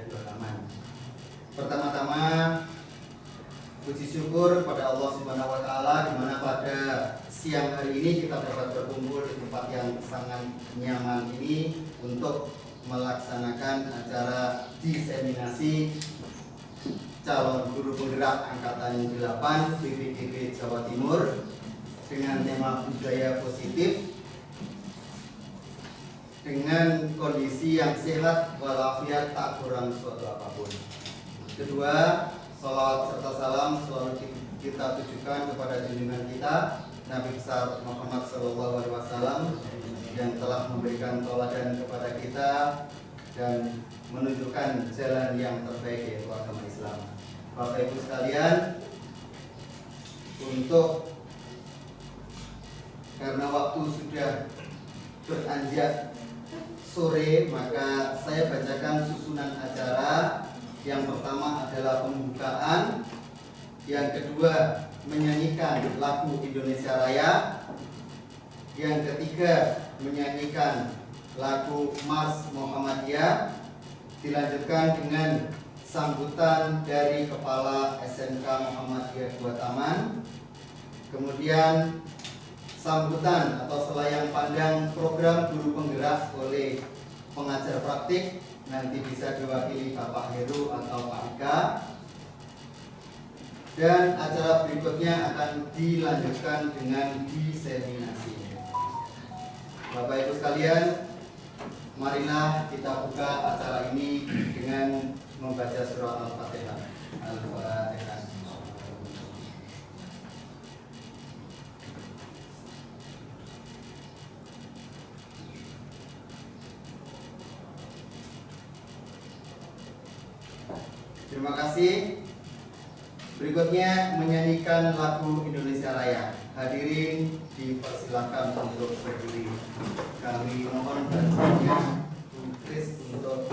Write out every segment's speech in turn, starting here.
dua taman. Pertama-tama puji syukur kepada Allah Subhanahu wa taala di mana pada siang hari ini kita dapat berkumpul di tempat yang sangat nyaman ini untuk melaksanakan acara diseminasi calon guru penggerak angkatan 8 BPDB Jawa Timur dengan tema budaya positif dengan kondisi yang sehat walafiat tak kurang suatu apapun. Kedua, salawat serta salam selalu kita tujukan kepada junjungan kita Nabi besar Muhammad SAW yang telah memberikan tauladan kepada kita dan menunjukkan jalan yang terbaik yaitu agama Islam. Bapak Ibu sekalian, karena waktu sudah beranjak sore, maka saya bacakan susunan acara. Yang pertama adalah pembukaan, yang kedua menyanyikan lagu Indonesia Raya, yang ketiga menyanyikan lagu Mars Muhammadiyah, dilanjutkan dengan sambutan dari Kepala SMK Muhammadiyah 2 Taman, kemudian sambutan atau selayang pandang program guru penggerak oleh pengajar praktik, nanti bisa diwakili Bapak Heru atau Pak Ika, dan acara berikutnya akan dilanjutkan dengan diseminasi. Bapak Ibu sekalian, marilah kita buka acara ini dengan membaca surah Al-Fatihah. Al-Fatihah. Terima kasih. Berikutnya menyanyikan lagu Indonesia Raya. Hadirin dipersilakan untuk berdiri. Kami mohon bantuannya Bu Kris untuk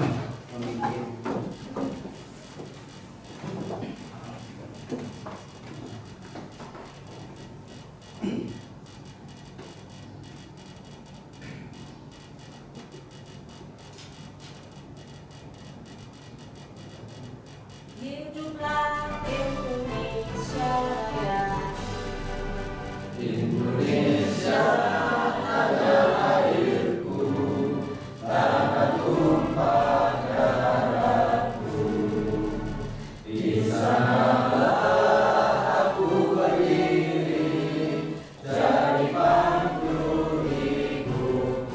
memimpin. Hiduplah Indonesia Raya. Indonesia adalah airku, tanah tumpah darahku. Di sanalah aku berdiri, jadi pandu hidupku.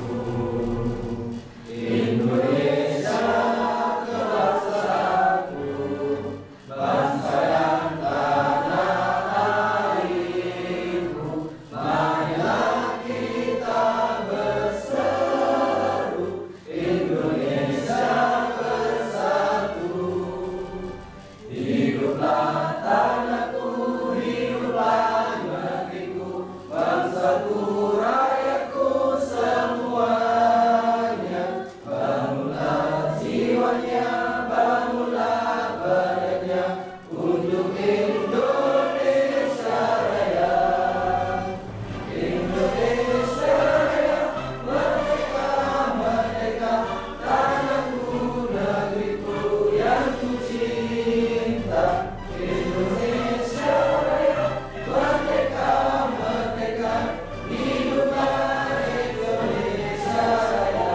Indonesia kebangsaan, bangsa dan tanah airku, marilah kita berseru, Indonesia bersatu. Hiduplah tanahku, hiduplah negeriku, bangsaku, rakyatku semuanya. Bangunlah jiwanya, bangunlah badannya untuk Indonesia Raya. Indonesia Raya, merdeka, merdeka, tanahku, negeriku yang ku cinta. Indonesia Raya, merdeka, merdeka, hiduplah Indonesia Raya.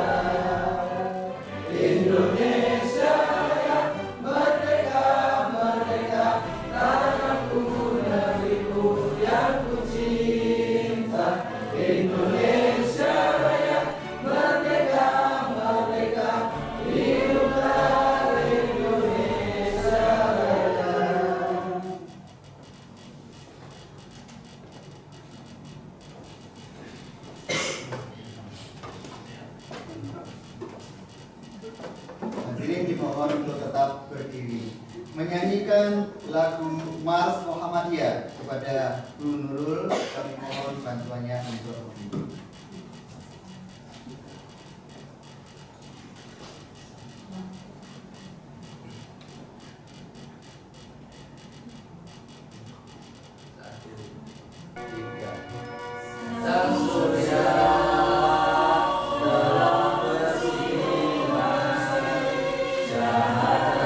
Indonesia Raya, merdeka, merdeka, tanahku, negeriku yang ku cinta. Indonesia Raya, merdeka, merdeka, hiduplah Indonesia Raya. Hadirin dimohon untuk tetap berdiri. Menyanyikan lagu Mars Muhammadiyah kepada Bu Nurul, kami mohon bantuannya untuk berdiri. Sang surya telah bersinar, cahaya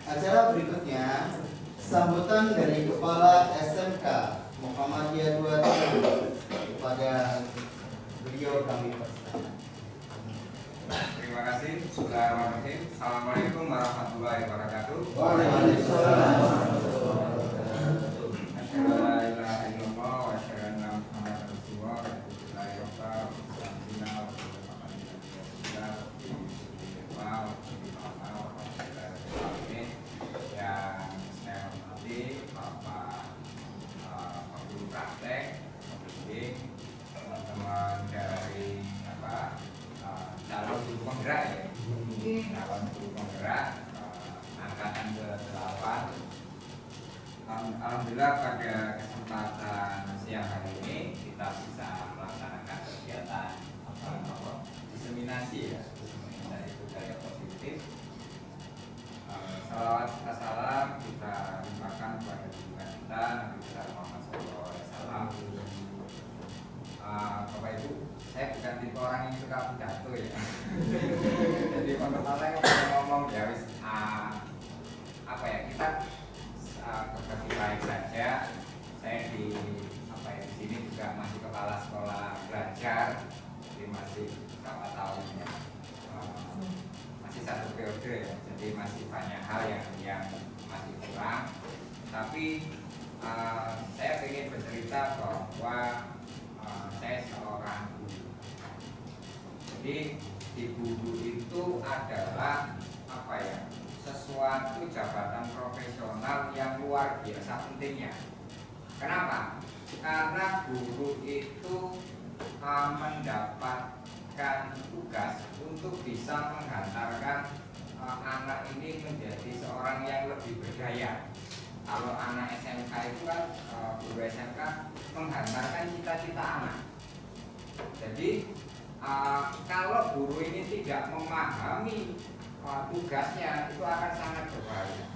Acara berikutnya sambutan dari Kepala SMK Muhammadiyah 27 kepada beliau kami persilakan. Terima kasih. Bismillahirrahmanirrahim. Assalamualaikum warahmatullahi wabarakatuh. Waalaikumsalam. Asyhadu an la ilaha illallah wa asyhadu anna Muhammadar Rasulullah. Yang saya hormati Bapak Guru Praktek, pembimbing, teman-teman dari calon guru penggerak ya, calon guru penggerak angkatan ke-8. Alhamdulillah pada kesempatan siang hari ini kita bisa melaksanakan kegiatan diseminasi ya, diseminasi budaya positif. Salawat serta salam kita limpahkan kepada junjungan kita Nabi besar Muhammad SAW. Bapak Ibu, saya bukan tipe orang yang suka pidato ya. Jadi menurut saya ngomong ya wis apa ya, kita berbagi baik saja. Saya di sini juga masih kepala sekolah belajar, jadi masih berapa tahun ya, masih satu periode ya, jadi masih banyak hal yang masih kurang. Tapi saya ingin bercerita bahwa saya seorang guru. Jadi di guru itu adalah apa ya, sesuatu jabatan profesional yang luar biasa pentingnya. Kenapa? Karena guru itu mendapatkan tugas untuk bisa menghantarkan anak ini menjadi seorang yang lebih berdaya. Kalau anak SMK itu kan guru SMK menghantarkan cita-cita anak. Jadi kalau guru ini tidak memahami tugasnya, itu akan sangat berbahaya.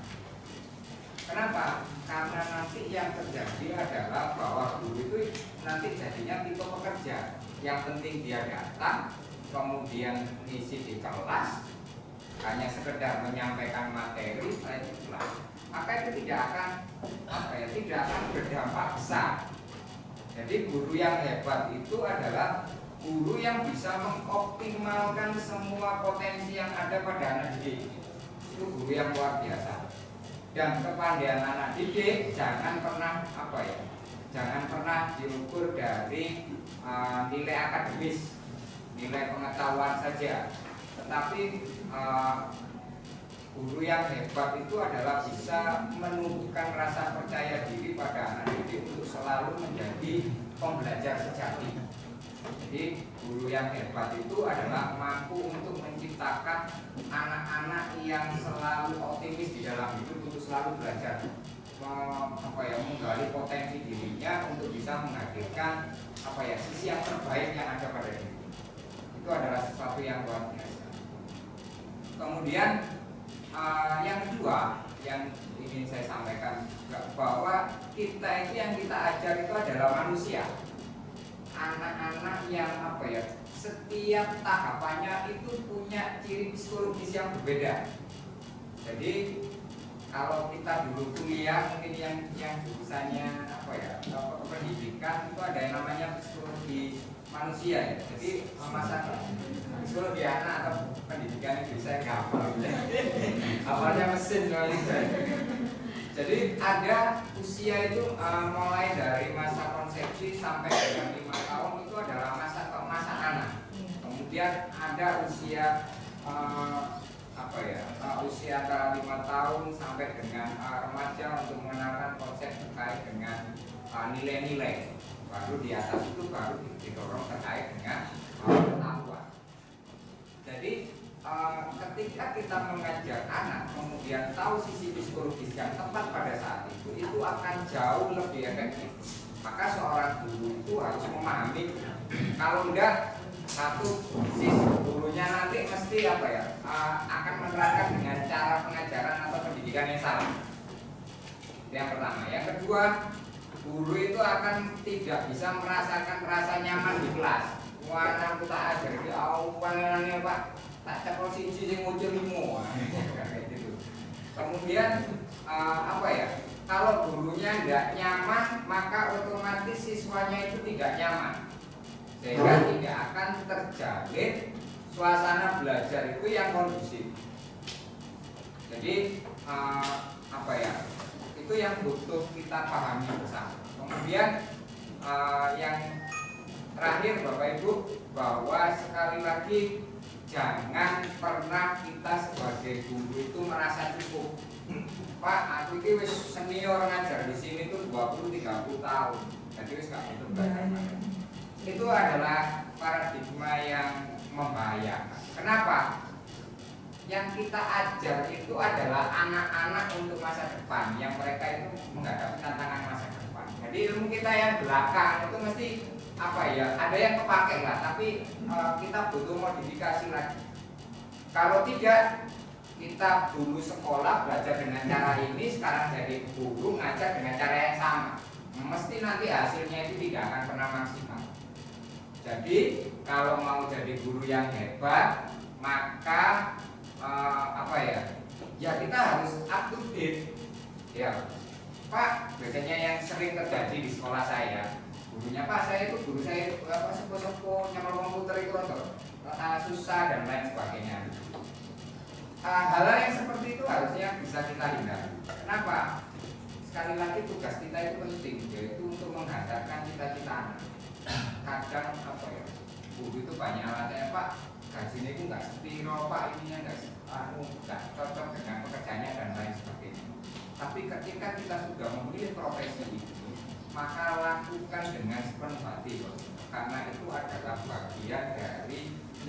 Kenapa? Karena nanti yang terjadi adalah bahwa guru itu nanti jadinya tipe pekerja. Yang penting dia datang, kemudian ngisi di kelas, hanya sekedar menyampaikan materi, setelah itu pulang. Maka itu tidak akan tidak akan berdampak besar. Jadi guru yang hebat itu adalah guru yang bisa mengoptimalkan semua potensi yang ada pada anak didik. Itu guru yang luar biasa. Dan kepandaian anak didik jangan pernah jangan pernah diukur dari nilai akademis, nilai pengetahuan saja. Tetapi guru yang hebat itu adalah bisa menumbuhkan rasa percaya diri pada anak didik untuk selalu menjadi pembelajar sejati. Jadi guru yang hebat itu adalah mampu untuk menciptakan anak-anak yang selalu optimis di dalam hidup untuk selalu belajar, menggali potensi dirinya untuk bisa menghadirkan sisi yang terbaik yang ada pada diri. Itu adalah sesuatu yang luar biasa. Kemudian yang kedua yang ingin saya sampaikan juga bahwa kita itu yang kita ajar itu adalah manusia. Anak-anak yang setiap tahapannya itu punya ciri psikologis yang berbeda. Jadi kalau kita dulu kuliah mungkin yang jurusannya pendidikan itu ada yang namanya psikologi manusia ya. Jadi masa psikologi anak atau pendidikan itu saya nggak hafal. Awalnya mesin Jadi ada usia itu mulai dari masa konsepsi sampai dengan 5 tahun itu adalah masa anak. Kemudian ada usia usia antara 5 tahun sampai dengan remaja untuk mengenalkan konsep terkait dengan nilai-nilai. Baru di atas itu baru didorong terkait dengan pengetahuan. Jadi ketika kita mengajar anak kemudian tahu sisi psikologis yang tepat pada saat itu akan jauh lebih efektif. Maka seorang guru itu harus memahami, kalau enggak satu sisi gurunya nanti mesti akan menerapkan dengan cara pengajaran atau pendidikan yang salah. Itu yang pertama. Yang kedua, guru itu akan tidak bisa merasakan rasa nyaman di kelas. Wah, aku tak ajar di awanannya Pak, tak cekel siji sing ngucul limo. Kayak gitu. Kemudian apa ya? Kalau gurunya tidak nyaman, maka otomatis siswanya itu tidak nyaman, sehingga tidak akan terjalin suasana belajar itu yang kondusif. Jadi apa ya? Itu yang butuh kita pahami bersama. Kemudian yang terakhir Bapak Ibu, bahwa sekali lagi jangan pernah kita sebagai guru itu merasa cukup. Pak, aku ini wis senior ngajar di sini tuh 20-30 tahun. Jadi wis gak butuh belajar. Itu adalah paradigma yang membahayakan. Kenapa? Yang kita ajar itu adalah anak-anak untuk masa depan, yang mereka itu menghadapi tantangan masa depan. Jadi ilmu kita yang belakang itu mesti apa ya? Ada yang kepake lah, tapi kita butuh modifikasi lagi. Kalau tidak, kita dulu sekolah belajar dengan cara ini, sekarang jadi guru ngajar dengan cara yang sama, mesti nanti hasilnya itu tidak akan pernah maksimal. Jadi kalau mau jadi guru yang hebat, maka apa ya? Ya kita harus up to date. Ya, Pak, biasanya yang sering terjadi di sekolah saya, gurunya Pak, saya itu guru saya apa sepo-sepo nyamar komputer itu susah dan lain sebagainya. Hal yang seperti itu harusnya bisa kita hindari. Kenapa? Sekali lagi tugas kita itu penting, yaitu untuk menghantarkan cita-cita anak. Kadang apa ya, guru itu banyak alasannya Pak, gajinya itu nggak sepiro Pak, ininya nggak cocok dengan pekerjaannya dan lain sebagainya. Tapi ketika kita sudah memilih profesi itu, maka lakukan dengan sepenuh hati, karena itu adalah bagian dari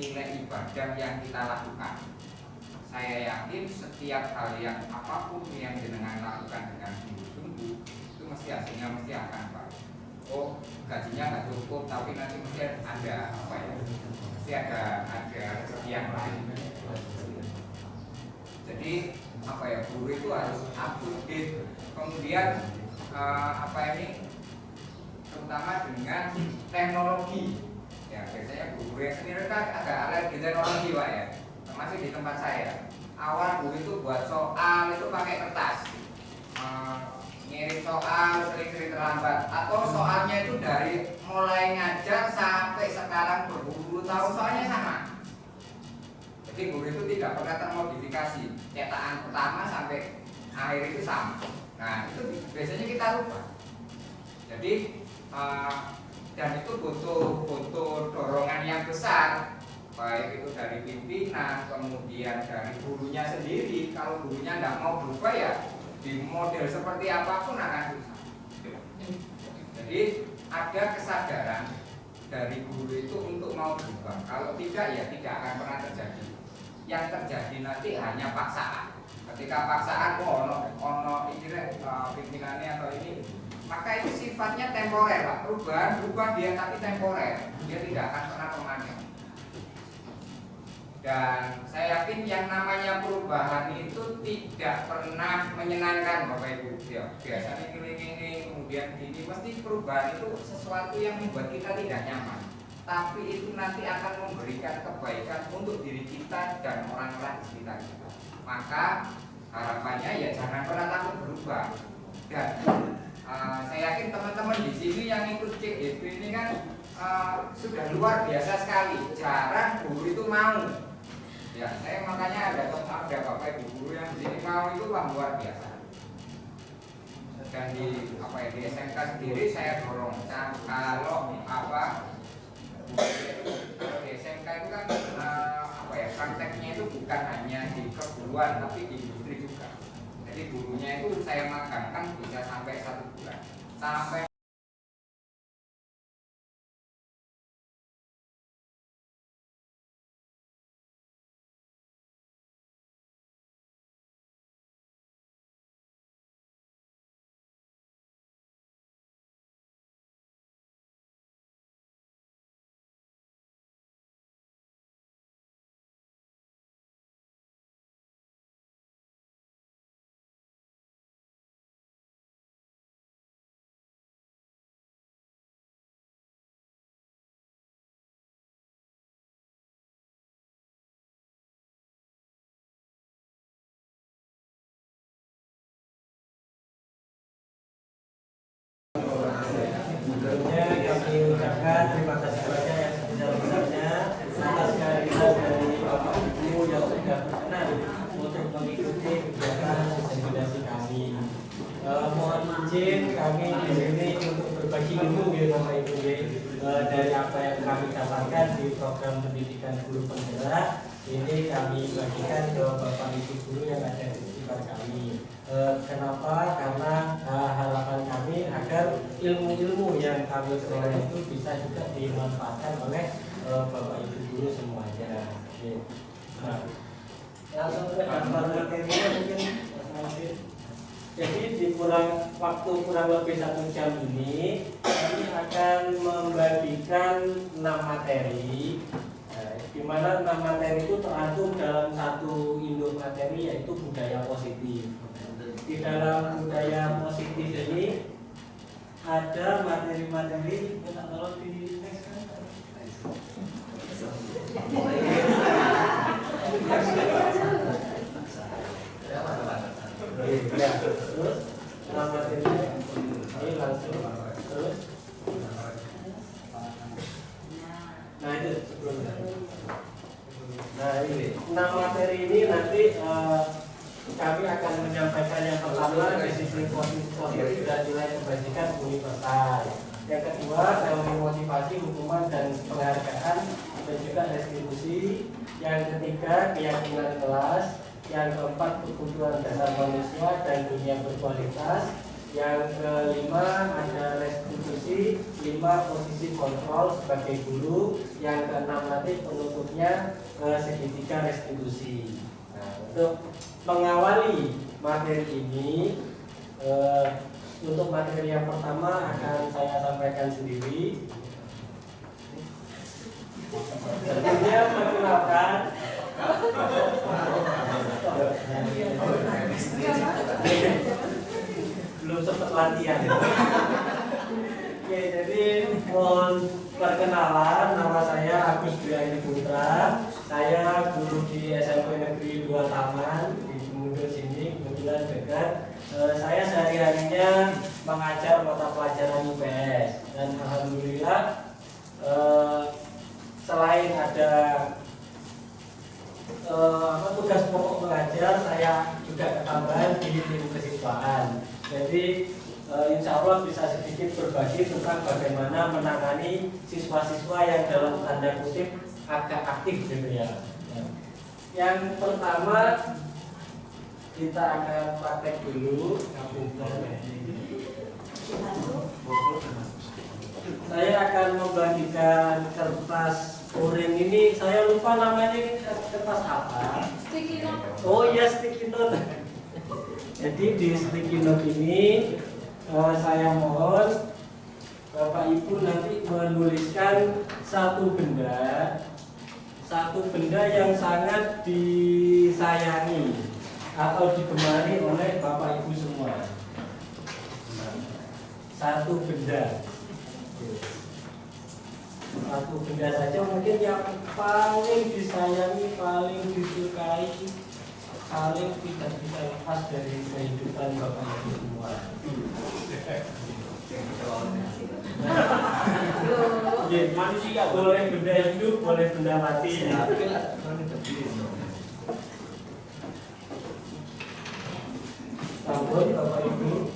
nilai ibadah yang kita lakukan. Saya yakin setiap hal yang apapun yang jenengan lakukan dengan sungguh-sungguh itu mesti hasilnya mesti akan baik. Oh, gajinya nggak cukup, tapi nanti mesti ada apa ya? Mesti ada rezeki yang lain. Jadi apa ya, guru itu harus up to date. Kemudian apa ini? Terutama dengan teknologi. Ya biasanya guru yang sendiri kan agak alergi teknologi Pak ya. Masih di tempat saya, awal guru itu buat soal itu pakai kertas, ngirim soal sering-sering terlambat, atau soalnya itu dari mulai ngajar sampai sekarang berpuluh tahun soalnya sama. Jadi guru itu tidak pernah termodifikasi, cetakan pertama sampai akhir itu sama. Nah itu biasanya kita lupa. Jadi dan itu butuh dorongan yang besar, baik itu dari pimpinan, kemudian dari gurunya sendiri. Kalau gurunya tidak mau berubah ya di model seperti apapun akan susah. Jadi ada kesadaran dari guru itu untuk mau berubah. Kalau tidak ya tidak akan pernah terjadi. Yang terjadi nanti hanya paksaan. Ketika paksaan, ono ini pimpinannya atau ini, maka itu sifatnya temporer Pak. Berubah dia tapi temporer. Dia tidak akan pernah permanen. Dan saya yakin yang namanya perubahan itu tidak pernah menyenangkan Bapak Ibu. Ya, biasanya ini kemudian ini, mesti perubahan itu sesuatu yang membuat kita tidak nyaman. Tapi itu nanti akan memberikan kebaikan untuk diri kita dan orang-orang di sekitar kita. Maka harapannya ya jangan pernah takut berubah. Dan saya yakin teman-teman di sini yang ikut CEP ini kan sudah luar biasa sekali. Jarang guru itu mau. Ya, saya makanya ada Bapak Ibu guru yang di sini mau itu luar biasa. Dan di di SMK sendiri saya dorong kalau di SMK itu kan prakteknya itu bukan hanya di keguruan tapi di industri juga. Jadi gurunya itu saya magangkan bisa sampai 1 bulan. Sampai terima kasih banyak yang sebesar-besarnya atas kehadiran dari Bapak Ibu yang sudah berkenan untuk mengikuti kegiatan inseminasi kami. Mohon izin kami di sini untuk berbagi ilmu ya Bapak Ibu dari apa yang kami dapatkan di program pendidikan guru penggerak. Ini kami bagikan ke Bapak Ibu guru yang ada di sekitar kami. Kenapa? Karena harapan kami agar ilmu-ilmu yang kami peroleh itu bisa juga dimanfaatkan oleh Bapak Ibu guru semuanya. Oke. Nah, langsung ke gambar materinya mungkin Mas Nasir. Jadi di waktu kurang lebih 1 jam ini kami akan membagikan 6 materi. Di mana 6 materi itu terangkum dalam satu induk materi yaitu budaya positif. Di dalam budaya positif ini ada materi-materi kalau di next kan. Ya, terus materinya ini langsung terus. Nah itu sebelumnya. Nah ini 6 materi ini nanti kami akan menyampaikan yang pertama disiplin positif dan nilai kebajikan universal. Yang kedua teori motivasi, hukuman dan penghargaan dan juga restitusi. Yang ketiga keyakinan kelas. Yang keempat kebutuhan dasar manusia dan dunia berkualitas. Yang kelima ada restitusi, 5 posisi kontrol sebagai guru. Yang keenam nanti penutupnya segitiga restitusi. Nah, untuk mengawali materi ini, untuk materi yang pertama akan saya sampaikan sendiri. Sebelumnya perkenalkan. Belum sempat latihan. Oke, jadi mohon perkenalan, nama saya Agus Dwi Aini Putra. Saya guru di SMP Negeri 2 Taman di Kemudian sini, kebetulan dekat. Saya sehari-harinya mengajar mata pelajaran IPS dan alhamdulillah selain ada tugas pokok mengajar, saya juga ketambahan di tim kesiswaan. Jadi insya Allah bisa sedikit berbagi tentang bagaimana menangani siswa-siswa yang dalam tanda kutip agak aktif gitu ya. Yang pertama kita akan praktek dulu. Saya akan membagikan kertas urin ini, saya lupa namanya ini kertas apa? Sticky note. Oh iya, sticky note. Jadi di sticky note ini saya mohon Bapak Ibu nanti menuliskan satu benda yang sangat disayangi atau digemari oleh Bapak Ibu semua. Satu benda saja mungkin yang paling disayangi, paling disukai, paling tidak bisa lepas dari kehidupan Bapak Ibu semua. Manusia boleh benda hidup, boleh benda mati. Sampun Bapak Ibu.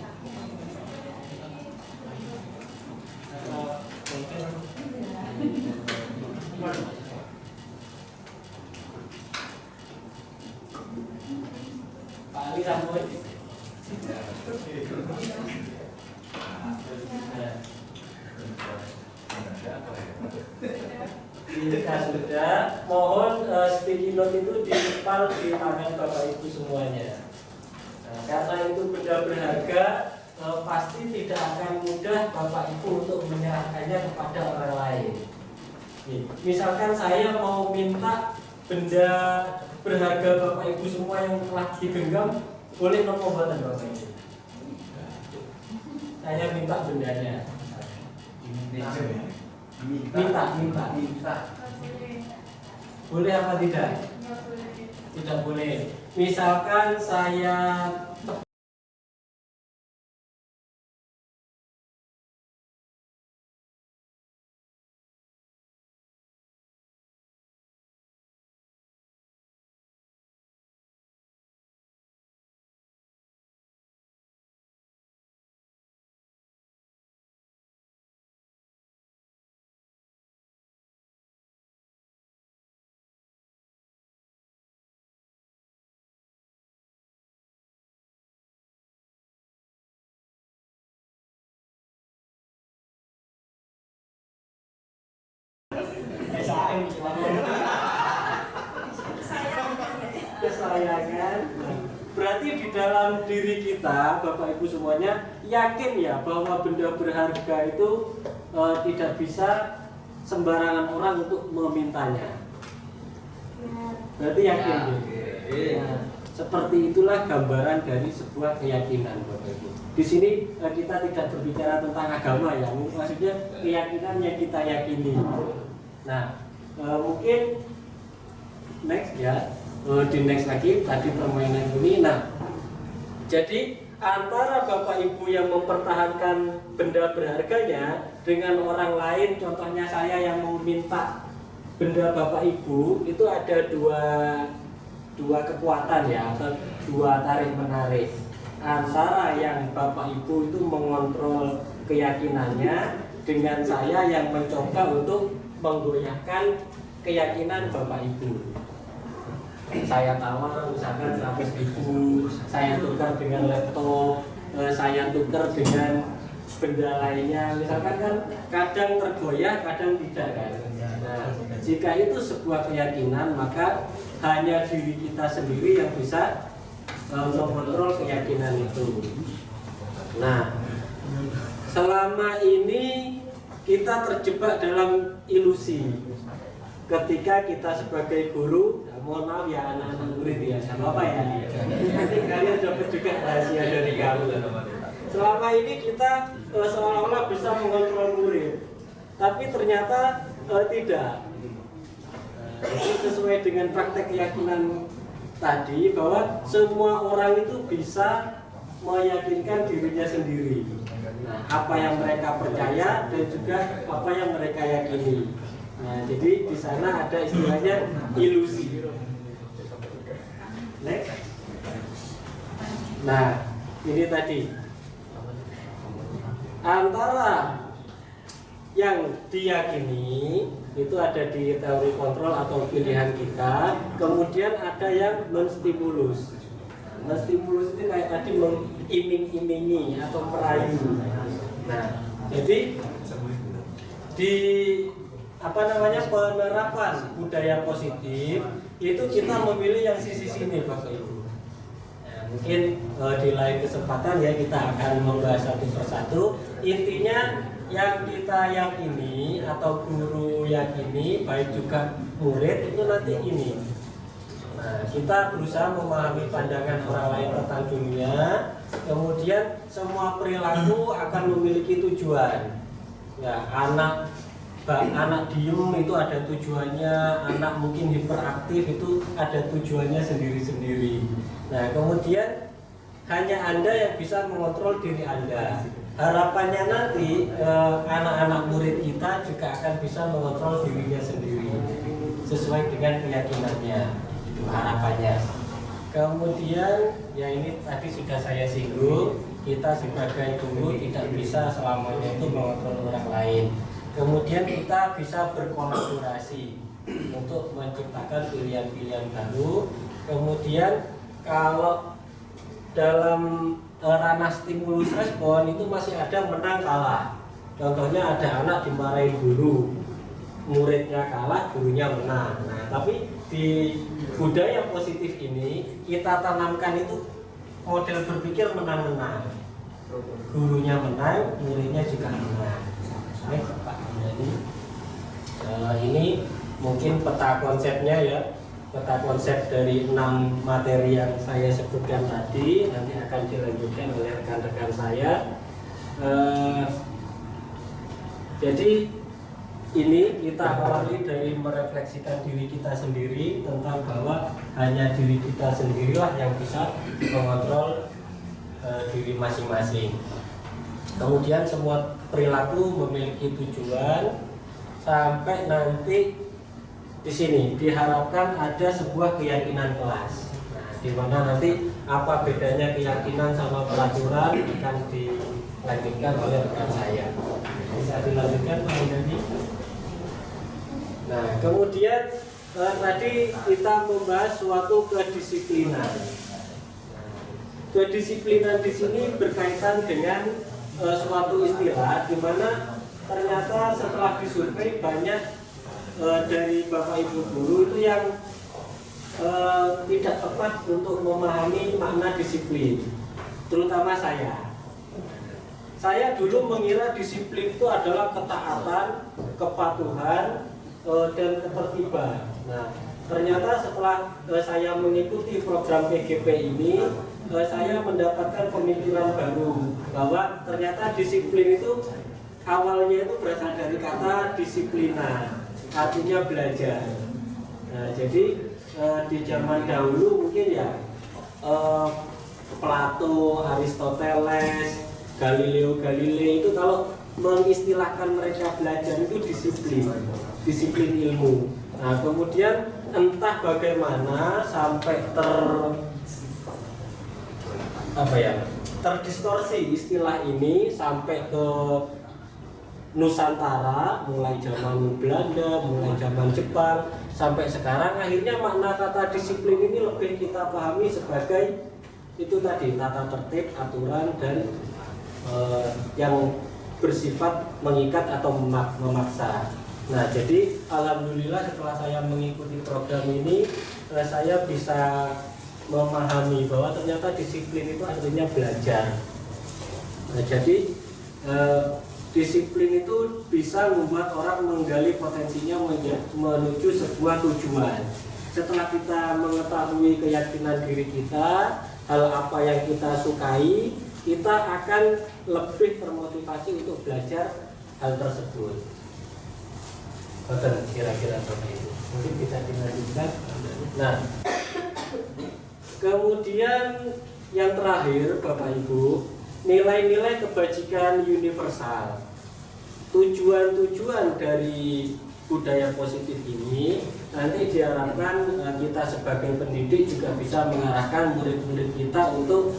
Pak Ali sampun. Jika sudah, mohon sticky note itu ditempel di tangan Bapak Ibu semuanya. Nah, karena itu benda berharga, pasti tidak akan mudah Bapak Ibu untuk menyerahkannya kepada orang lain. Misalkan saya mau minta benda berharga Bapak Ibu semua yang telah digenggam, boleh nopo buatan Bapak Ibu. Saya minta bendanya. Minta. Boleh apa tidak? Tidak boleh. Misalkan saya ini? Kesayangan. Berarti di dalam diri kita, Bapak Ibu semuanya, yakin ya bahwa benda berharga itu tidak bisa sembarangan orang untuk memintanya. Berarti yakin ya? Nah, seperti itulah gambaran dari sebuah keyakinan, Bapak Ibu. Di sini kita tidak berbicara tentang agama ya, maksudnya keyakinan yang kita yakini. Nah, mungkin next ya, di next lagi tadi permainan ini. Nah, jadi antara Bapak Ibu yang mempertahankan benda berharganya dengan orang lain, contohnya saya yang meminta benda Bapak Ibu, itu ada dua kekuatan ya, atau dua tarik menarik antara yang Bapak Ibu itu mengontrol keyakinannya dengan saya yang mencoba untuk menggoyahkan keyakinan Bapak Ibu. Saya tawar misalkan 100.000, saya tukar dengan laptop, saya tukar dengan benda lainnya, misalkan kan kadang tergoyah, kadang tidak kan. Nah, jika itu sebuah keyakinan, maka hanya diri kita sendiri yang bisa mengontrol keyakinan itu. Nah, selama ini kita terjebak dalam ilusi. Ketika kita sebagai guru, mohon maaf ya anak-anak murid ya, sama apa ya? Nanti kalian dapat juga rahasia dari kami. Selama ini kita seolah-olah bisa mengontrol murid, tapi ternyata tidak. Itu sesuai dengan praktek keyakinan tadi bahwa semua orang itu bisa meyakinkan dirinya sendiri. Nah, apa yang mereka percaya dan juga apa yang mereka yakini. Nah, jadi di sana ada istilahnya ilusi. Next. Nah, ini tadi antara yang diyakini itu ada di teori kontrol atau pilihan kita, kemudian ada yang menstimulus. Menstimulus itu kayak tadi mengiming-imingi atau merayu. Nah, jadi di penerapan budaya positif itu kita memilih yang sisi sini, Bapak Ibu. Nah, mungkin di lain kesempatan ya kita akan membahas satu persatu. Intinya yang kita yakini atau guru yakini, baik juga murid, itu nanti ini. Nah, kita berusaha memahami pandangan orang lain tentang dunia, kemudian semua perilaku akan memiliki tujuan. Ya, anak diem itu ada tujuannya, anak mungkin hiperaktif itu ada tujuannya sendiri-sendiri. Nah, kemudian hanya Anda yang bisa mengontrol diri Anda. Harapannya nanti anak-anak murid kita juga akan bisa mengontrol dirinya sendiri sesuai dengan keyakinannya, itu harapannya. Kemudian ya ini tadi sudah saya singgung, kita sebagai guru tidak bisa selamanya itu mengontrol orang lain. Kemudian kita bisa berkolaborasi untuk menciptakan pilihan-pilihan baru. Kemudian kalau dalam ranah stimulus respon itu masih ada menang kalah. Contohnya ada anak dimarahin guru, muridnya kalah, gurunya menang. Nah, tapi di budaya positif ini kita tanamkan itu model berpikir menang-menang. Gurunya menang, muridnya juga menang. Baik, Pak Andani. Ini mungkin peta konsepnya ya. Peta konsep dari 6 materi yang saya sebutkan tadi nanti akan dilanjutkan oleh rekan-rekan saya. Jadi ini kita awali dari merefleksikan diri kita sendiri tentang bahwa hanya diri kita sendirilah yang bisa mengontrol diri masing-masing. Kemudian semua perilaku memiliki tujuan sampai nanti di sini diharapkan ada sebuah keyakinan kelas. Nah, di mana nanti apa bedanya keyakinan sama peraturan akan dilanjutkan oleh rekan saya. Bisa dilanjutkan Pak Andani. Nah, kemudian tadi kita membahas suatu kedisiplinan. Kedisiplinan di sini berkaitan dengan suatu istilah di mana ternyata setelah disurvei banyak dari Bapak Ibu guru itu yang tidak tepat untuk memahami makna disiplin, terutama saya. Saya dulu mengira disiplin itu adalah ketaatan, kepatuhan, dan ketertiban. Nah, ternyata setelah saya mengikuti program PGP ini, saya mendapatkan pemikiran baru bahwa ternyata disiplin itu awalnya itu berasal dari kata disiplina, artinya belajar. Nah, jadi di zaman dahulu mungkin ya Plato, Aristoteles, Galileo Galilei itu kalau mengistilahkan mereka belajar itu disiplin ilmu. Nah, kemudian entah bagaimana sampai terdistorsi istilah ini sampai ke Nusantara, mulai zaman Belanda, mulai zaman Jepang, sampai sekarang akhirnya makna kata disiplin ini lebih kita pahami sebagai itu tadi, tata tertib, aturan, dan yang bersifat mengikat atau memaksa. Nah, jadi alhamdulillah setelah saya mengikuti program ini, saya bisa memahami bahwa ternyata disiplin itu artinya belajar. Nah, jadi disiplin itu bisa membuat orang menggali potensinya menuju sebuah tujuan. Setelah kita mengetahui keyakinan diri kita, hal apa yang kita sukai, kita akan lebih termotivasi untuk belajar hal tersebut. Kira-kira seperti itu. Mungkin bisa dilanjutkan. Nah, kemudian yang terakhir, Bapak Ibu, nilai-nilai kebajikan universal. Tujuan-tujuan dari budaya positif ini nanti diharapkan kita sebagai pendidik juga bisa mengarahkan murid-murid kita untuk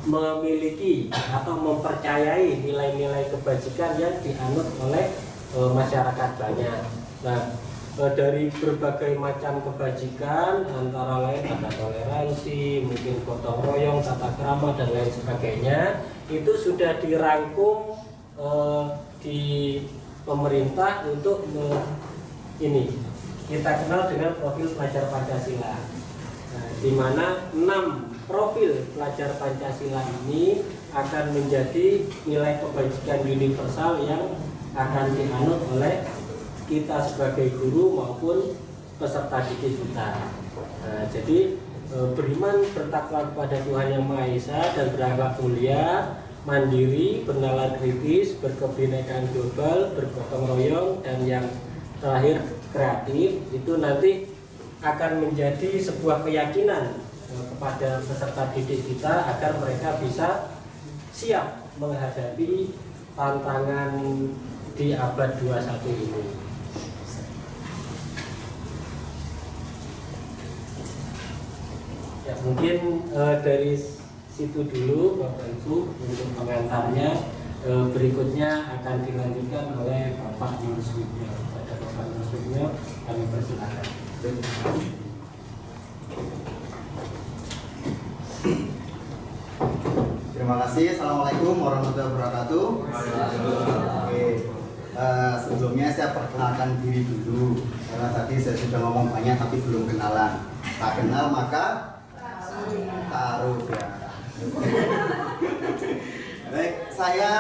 memiliki atau mempercayai nilai-nilai kebajikan yang dianut oleh masyarakat banyak. Nah, dari berbagai macam kebajikan antara lain ada toleransi, mungkin gotong royong, tata krama, dan lain sebagainya, itu sudah dirangkum di pemerintah untuk ini kita kenal dengan profil pelajar Pancasila. Nah, di mana 6 profil pelajar Pancasila ini akan menjadi nilai kebajikan universal yang akan dianut oleh kita sebagai guru maupun peserta didik kita. Nah, jadi beriman, bertakwa kepada Tuhan Yang Maha Esa dan berakhlak mulia, mandiri, bernalar kritis, berkebinekaan global, bergotong royong, dan yang terakhir kreatif, itu nanti akan menjadi sebuah keyakinan kepada peserta didik kita agar mereka bisa siap menghadapi tantangan di abad 21 ini. Ya, mungkin dari situ dulu Bapak Ibu untuk pengantarnya. Berikutnya akan dilanjutkan oleh Bapak Yunus Wibnyo. Pada Bapak Yunus Wibnyo kami persilakan. Terima kasih. Assalamualaikum warahmatullahi wabarakatuh. Oke. Sebelumnya saya perkenalkan diri dulu karena tadi saya sudah ngomong banyak tapi belum kenalan. Tak kenal maka taruh ya. Baik, saya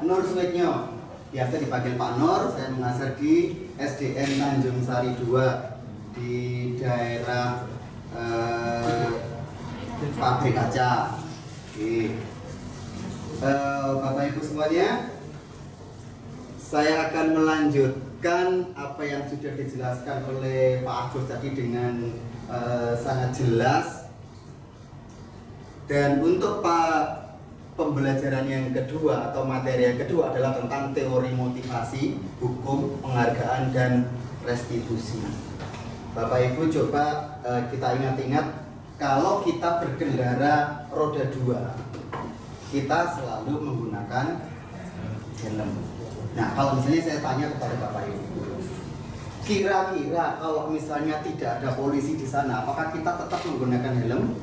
Nur Suwitnyo, biasa dipanggil Pak Nur. Saya mengajar di SDN Tanjung Sari 2 di daerah Pabrik Kaca. Oke. Bapak Ibu semuanya, saya akan melanjutkan apa yang sudah dijelaskan oleh Pak Agus tadi dengan sangat jelas. Dan untuk pembelajaran yang kedua atau materi yang kedua adalah tentang teori motivasi, hukum, penghargaan, dan restitusi. Bapak Ibu coba kita ingat-ingat, kalau kita berkendara roda 2, kita selalu menggunakan helm. Nah, kalau misalnya saya tanya kepada Bapak Ibu, kira-kira kalau misalnya tidak ada polisi di sana, apakah kita tetap menggunakan helm?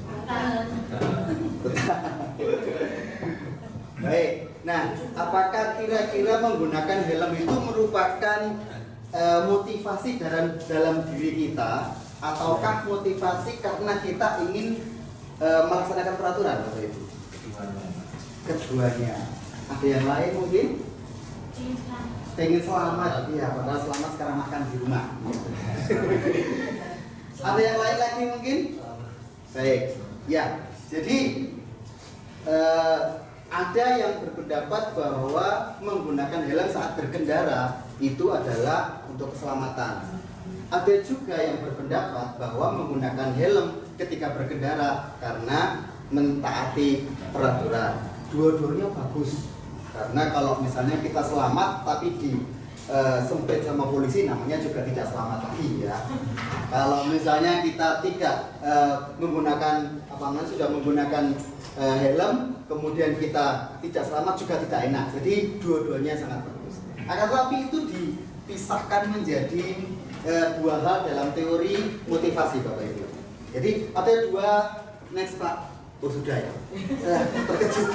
Baik. Nah, apakah kira-kira menggunakan helm itu merupakan motivasi dalam diri kita, ataukah motivasi karena kita ingin melaksanakan peraturan, Bapak Ibu? Keduanya. Ada yang lain mungkin? Pengen selamat, iya, padahal selamat sekarang makan di rumah. Ada yang lain lagi mungkin? Baik, ya. Jadi ada yang berpendapat bahwa menggunakan helm saat berkendara itu adalah untuk keselamatan. Ada juga yang berpendapat bahwa menggunakan helm ketika berkendara karena mentaati peraturan. Dua-duanya bagus. Karena kalau misalnya kita selamat tapi semprit sama polisi, namanya juga tidak selamat lagi ya. Kalau misalnya kita tidak menggunakan sudah menggunakan helm, kemudian kita tidak selamat juga tidak enak. Jadi dua-duanya sangat bagus. Akan tetapi itu dipisahkan menjadi dua hal dalam teori motivasi, Bapak Ibu. Jadi ada dua, next Pak. Oh sudah ya. Terkejut.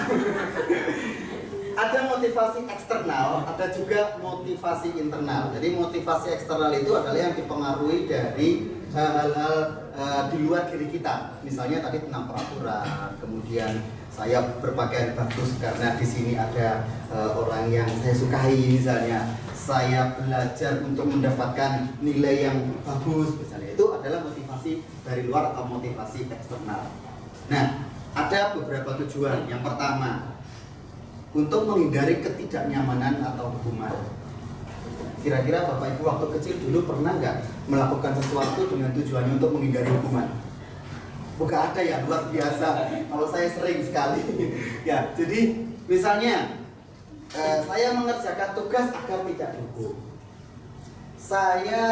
Ada motivasi eksternal, ada juga motivasi internal. Jadi motivasi eksternal itu adalah yang dipengaruhi dari hal-hal di luar diri kita. Misalnya tadi tentang peraturan, kemudian saya berpakaian bagus karena di sini ada orang yang saya sukai misalnya. Saya belajar untuk mendapatkan nilai yang bagus misalnya. Itu adalah motivasi dari luar atau motivasi eksternal. Nah, ada beberapa tujuan. Yang pertama, untuk menghindari ketidaknyamanan atau hukuman. Kira-kira Bapak Ibu waktu kecil dulu pernah nggak melakukan sesuatu dengan tujuannya untuk menghindari hukuman? Bukan ada ya, luar biasa. Kalau saya sering sekali. Ya, jadi misalnya saya mengerjakan tugas agar tidak dihukum. Saya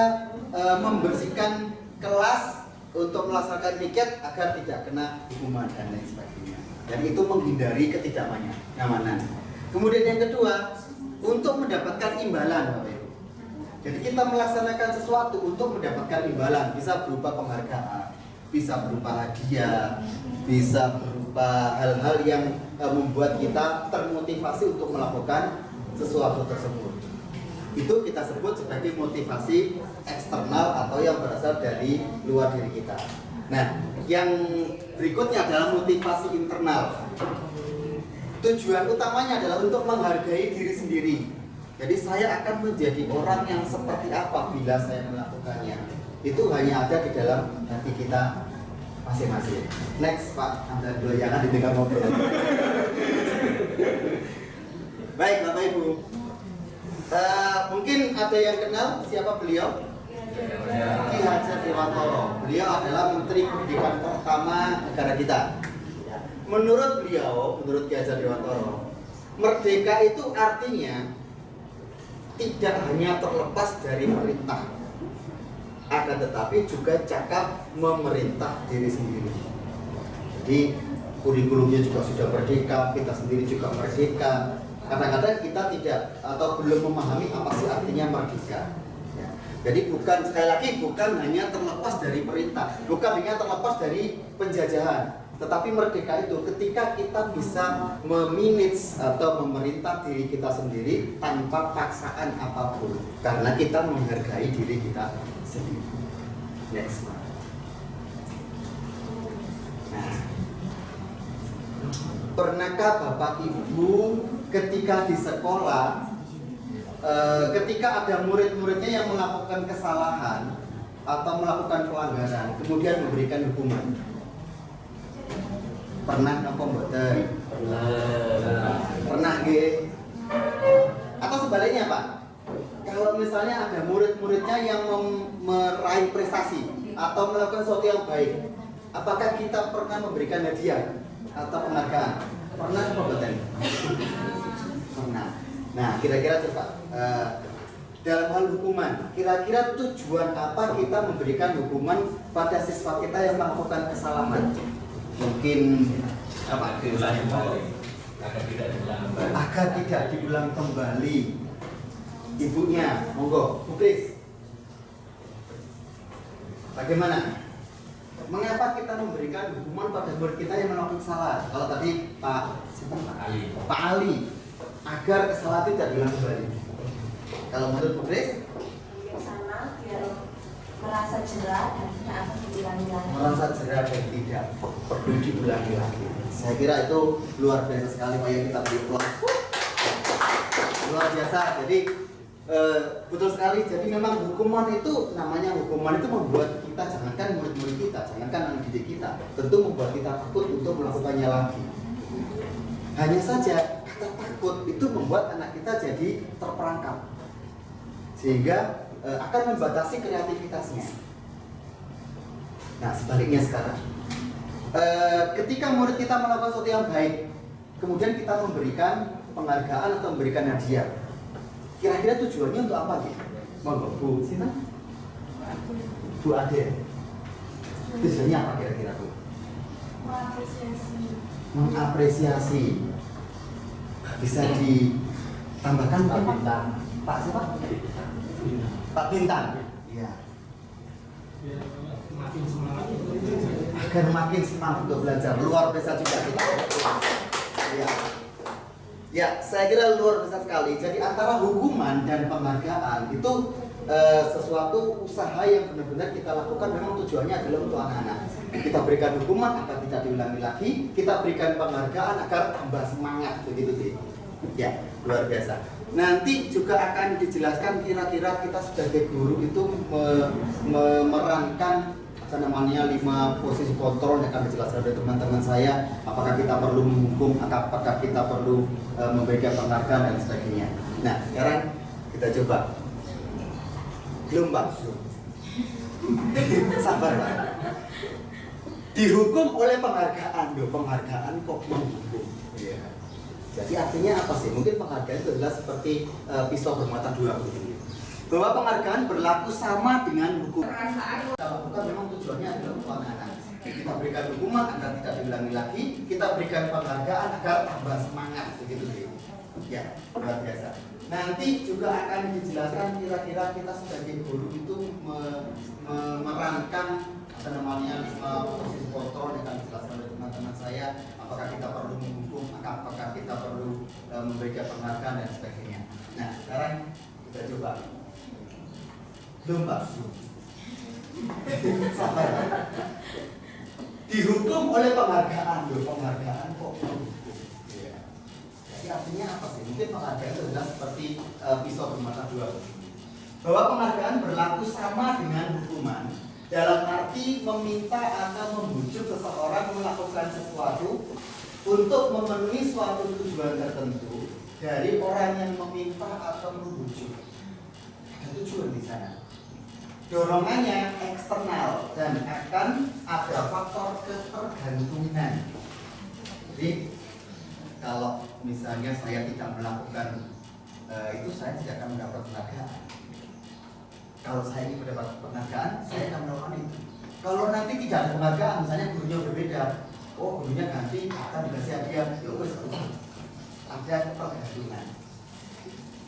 membersihkan kelas untuk melaksanakan piket agar tidak kena hukuman dan lain sebagainya. Dan itu menghindari ketidaknyamanan. Kemudian yang kedua, untuk mendapatkan imbalan, Bapak Ibu. Jadi kita melaksanakan sesuatu untuk mendapatkan imbalan, bisa berupa penghargaan, bisa berupa hadiah, bisa berupa hal-hal yang membuat kita termotivasi untuk melakukan sesuatu tersebut. Itu kita sebut sebagai motivasi eksternal atau yang berasal dari luar diri kita. Nah, yang berikutnya adalah motivasi internal. Tujuan utamanya adalah untuk menghargai diri sendiri. Jadi saya akan menjadi orang yang seperti apa bila saya melakukannya. Itu hanya ada di dalam hati kita masing-masing. Next Pak, Anda dulu jangan didengar ngobrol. Baik Bapak Ibu, mungkin ada yang kenal siapa beliau? Ki Hajar Dewantoro. Beliau adalah Menteri Pendidikan pertama negara kita. Menurut beliau, menurut Ki Hajar Dewantoro, merdeka itu artinya tidak hanya terlepas dari perintah, akan tetapi juga cakap memerintah diri sendiri. Jadi kurikulumnya juga sudah merdeka, kita sendiri juga merdeka. Kadang-kadang kita tidak atau belum memahami apa sih artinya merdeka. Ya. Jadi bukan, sekali lagi, bukan hanya terlepas dari perintah, bukan hanya terlepas dari penjajahan, tetapi merdeka itu ketika kita bisa memanage atau memerintah diri kita sendiri tanpa paksaan apapun, karena kita menghargai diri kita sendiri. Next. Nah, pernahkah Bapak Ibu ketika di sekolah, ketika ada murid-muridnya yang melakukan kesalahan atau melakukan pelanggaran, kemudian memberikan hukuman? Pernah apa mboten? Pernah nggih? Atau sebaliknya Pak? Kalau misalnya ada murid-muridnya yang meraih prestasi atau melakukan sesuatu yang baik, apakah kita pernah memberikan hadiah atau penghargaan? Pernah apa mboten? Pernah. Nah, kira-kira coba dalam hal hukuman, kira-kira tujuan apa kita memberikan hukuman pada siswa kita yang melakukan kesalahan? Mungkin apa? Agar tidak diulang kembali. Ibunya, monggo, Bu Kris. Bagaimana? Mengapa kita memberikan hukuman pada murid kita yang melakukan kesalahan? Kalau tadi Pak Ali, agar kesalahan tidak diulang kembali. Kalau menurut Bu Kris, jerah dan tidak akan diulangi lagi. Merasa jerah dan tidak perlu diulangi lagi. Saya kira itu luar biasa sekali, Pak, yang kita beri aplaus. Luar biasa. Jadi betul sekali. Jadi memang hukuman itu, namanya hukuman itu membuat kita, jangankan murid-murid kita, jangankan anak didik kita, tentu membuat kita takut untuk melakukannya lagi. Hanya saja kata takut itu membuat anak kita jadi terperangkap, sehingga akan membatasi kreativitasnya. Nah, sebaliknya sekarang, ketika murid kita melakukan sesuatu yang baik, kemudian kita memberikan penghargaan atau memberikan hadiah, kira-kira tujuannya untuk apa gitu? Monggo Bu Sinta, Bu Ade, tujuannya apa kira-kira Bu? Mengapresiasi. Bisa ditambahkan Pak Bintang. Pak siapa? Pak Bintang. Iya. Makin semangat Agar makin semangat untuk belajar. Luar biasa juga kita. Ya. Ya, saya kira luar biasa sekali. Jadi antara hukuman dan penghargaan itu sesuatu usaha yang benar-benar kita lakukan, memang tujuannya adalah untuk anak-anak. Kita berikan hukuman agar tidak diulangi lagi, kita berikan penghargaan agar tambah semangat, begitu sih. Ya, luar biasa. Nanti juga akan dijelaskan kira-kira kita sebagai guru itu memerankan apa namanya 5 posisi kontrol yang akan dijelaskan oleh teman-teman saya. Apakah kita perlu menghukum, apakah kita perlu memberikan penghargaan dan sebagainya. Nah, sekarang kita coba. Belum Pak. Sabar Pak. Dihukum oleh penghargaan. Loh, penghargaan kok menghukum? Ya. Jadi artinya apa sih? Mungkin penghargaan itu adalah seperti pisau bermata dua begini. Bahwa penghargaan berlaku sama dengan hukum. Kita lakukan memang tujuannya adalah untuk anak-anak. Kita berikan hukuman agar tidak diulangi lagi, kita berikan penghargaan agar tambah semangat, begitu sih. Ya, luar biasa. Nanti juga akan dijelaskan kira-kira kita sebagai guru itu memerankan apa namanya 5 posisi kontrol yang akan dijelaskan oleh teman-teman saya. Apakah kita perlu menghukum, apakah kita perlu memberikan penghargaan dan sebagainya. Nah, sekarang kita coba. Belum Pak. Sabar Pak. Dihukum oleh penghargaan. Loh, penghargaan kok menghukum? Jadi artinya apa sih? Mungkin penghargaan itu adalah seperti pisau bermata dua. Bahwa penghargaan berlaku sama dengan hukuman dalam arti meminta atau membujuk seseorang melakukan sesuatu untuk memenuhi suatu tujuan tertentu dari orang yang meminta atau membujuk. Ada tujuan di sana. Dorongannya eksternal dan akan ada faktor ketergantungan. Jadi kalau misalnya saya tidak melakukan itu, saya tidak akan mendapat penghargaan. Kalau saya ingin mendapat penghargaan, saya akan melakukan itu. Kalau nanti tidak ada penghargaan, misalnya gurunya berbeda, oh gurunya ganti akan dikasih hadiah, ya wes ada ketergantungan.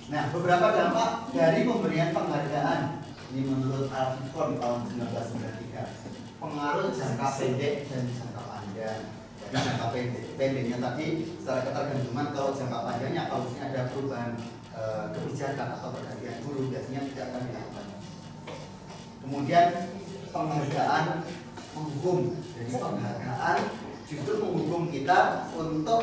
Nah, beberapa dampak dari pemberian penghargaan ini menurut Alfikon tahun 1993, pengaruh jangka pendek dan jangka panjang. Jangka pendeknya tadi secara ketergantungan, kalau jangka panjangnya kalau ada perubahan kebijakan atau pergantian guru biasanya tidak akan dilakukan. Kemudian penghargaan menghukum, jadi penghargaan justru menghukum kita untuk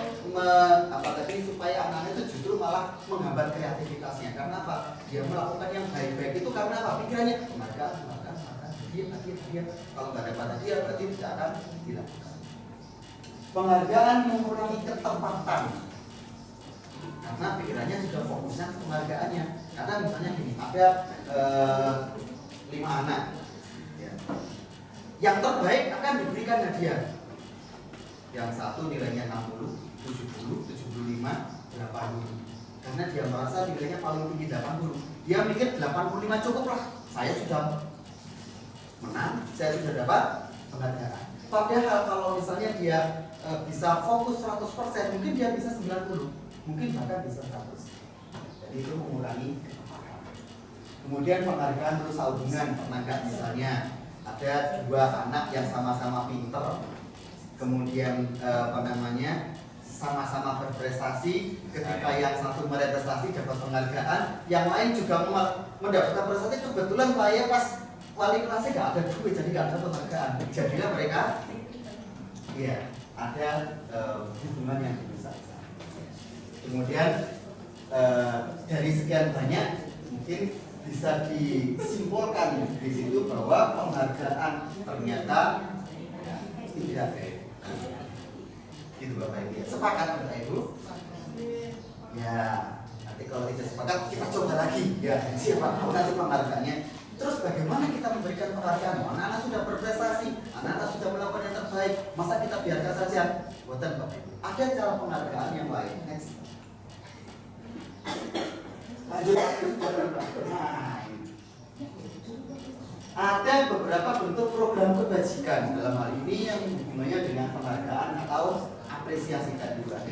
supaya anak itu justru malah menghambat kreativitasnya. Karena apa? Dia melakukan yang baik-baik itu karena apa? Pikirannya penghargaan, hadiah. Kalau nggak dapat hadiah berarti tidak akan dilakukan. Penghargaan mengurangi ketepatan, karena pikirannya sudah fokusnya ke penghargaannya. Karena misalnya gini, ada 5 anak, ya. Yang terbaik akan diberikan hadiah. Yang satu nilainya 60, 70, 75, 80. Karena dia merasa nilainya paling tinggi 80. Dia mikir 85 cukup lah, saya sudah menang, saya sudah dapat penghargaan. Padahal kalau misalnya dia bisa fokus 100%, mungkin dia bisa 90, mungkin bahkan bisa 100. Jadi itu mengurangi ketepatan. Kemudian penghargaan merusak hubungan. Pernah nggak misalnya ada 2 anak yang sama-sama pinter, kemudian sama-sama berprestasi. Ketika yang satu meraih prestasi dapat penghargaan, yang lain juga mendapatkan prestasi, kebetulan saya pas wali kelasnya nggak ada duit, jadi nggak ada penghargaan. Jadilah mereka, ya ada hubungan yang bisa. Kemudian dari sekian banyak mungkin bisa disimpulkan di situ bahwa penghargaan ternyata tidak baik. Gitu Bapak Ibu. Sepakat Bapak Ibu? Ya, nanti kalau tidak sepakat kita coba lagi. Ya, siapa tahu nanti penghargaannya. Terus bagaimana kita memberikan penghargaan? Anak-anak sudah berprestasi, anak-anak sudah melakukan yang terbaik. Masa kita biarkan saja? Buatan Bapak Ibu. Ada cara penghargaan yang lain. Next. Lanjut. Nah, ada beberapa bentuk program kebajikan dalam hal ini yang hubungannya dengan penghargaan atau apresiasi tadi juga.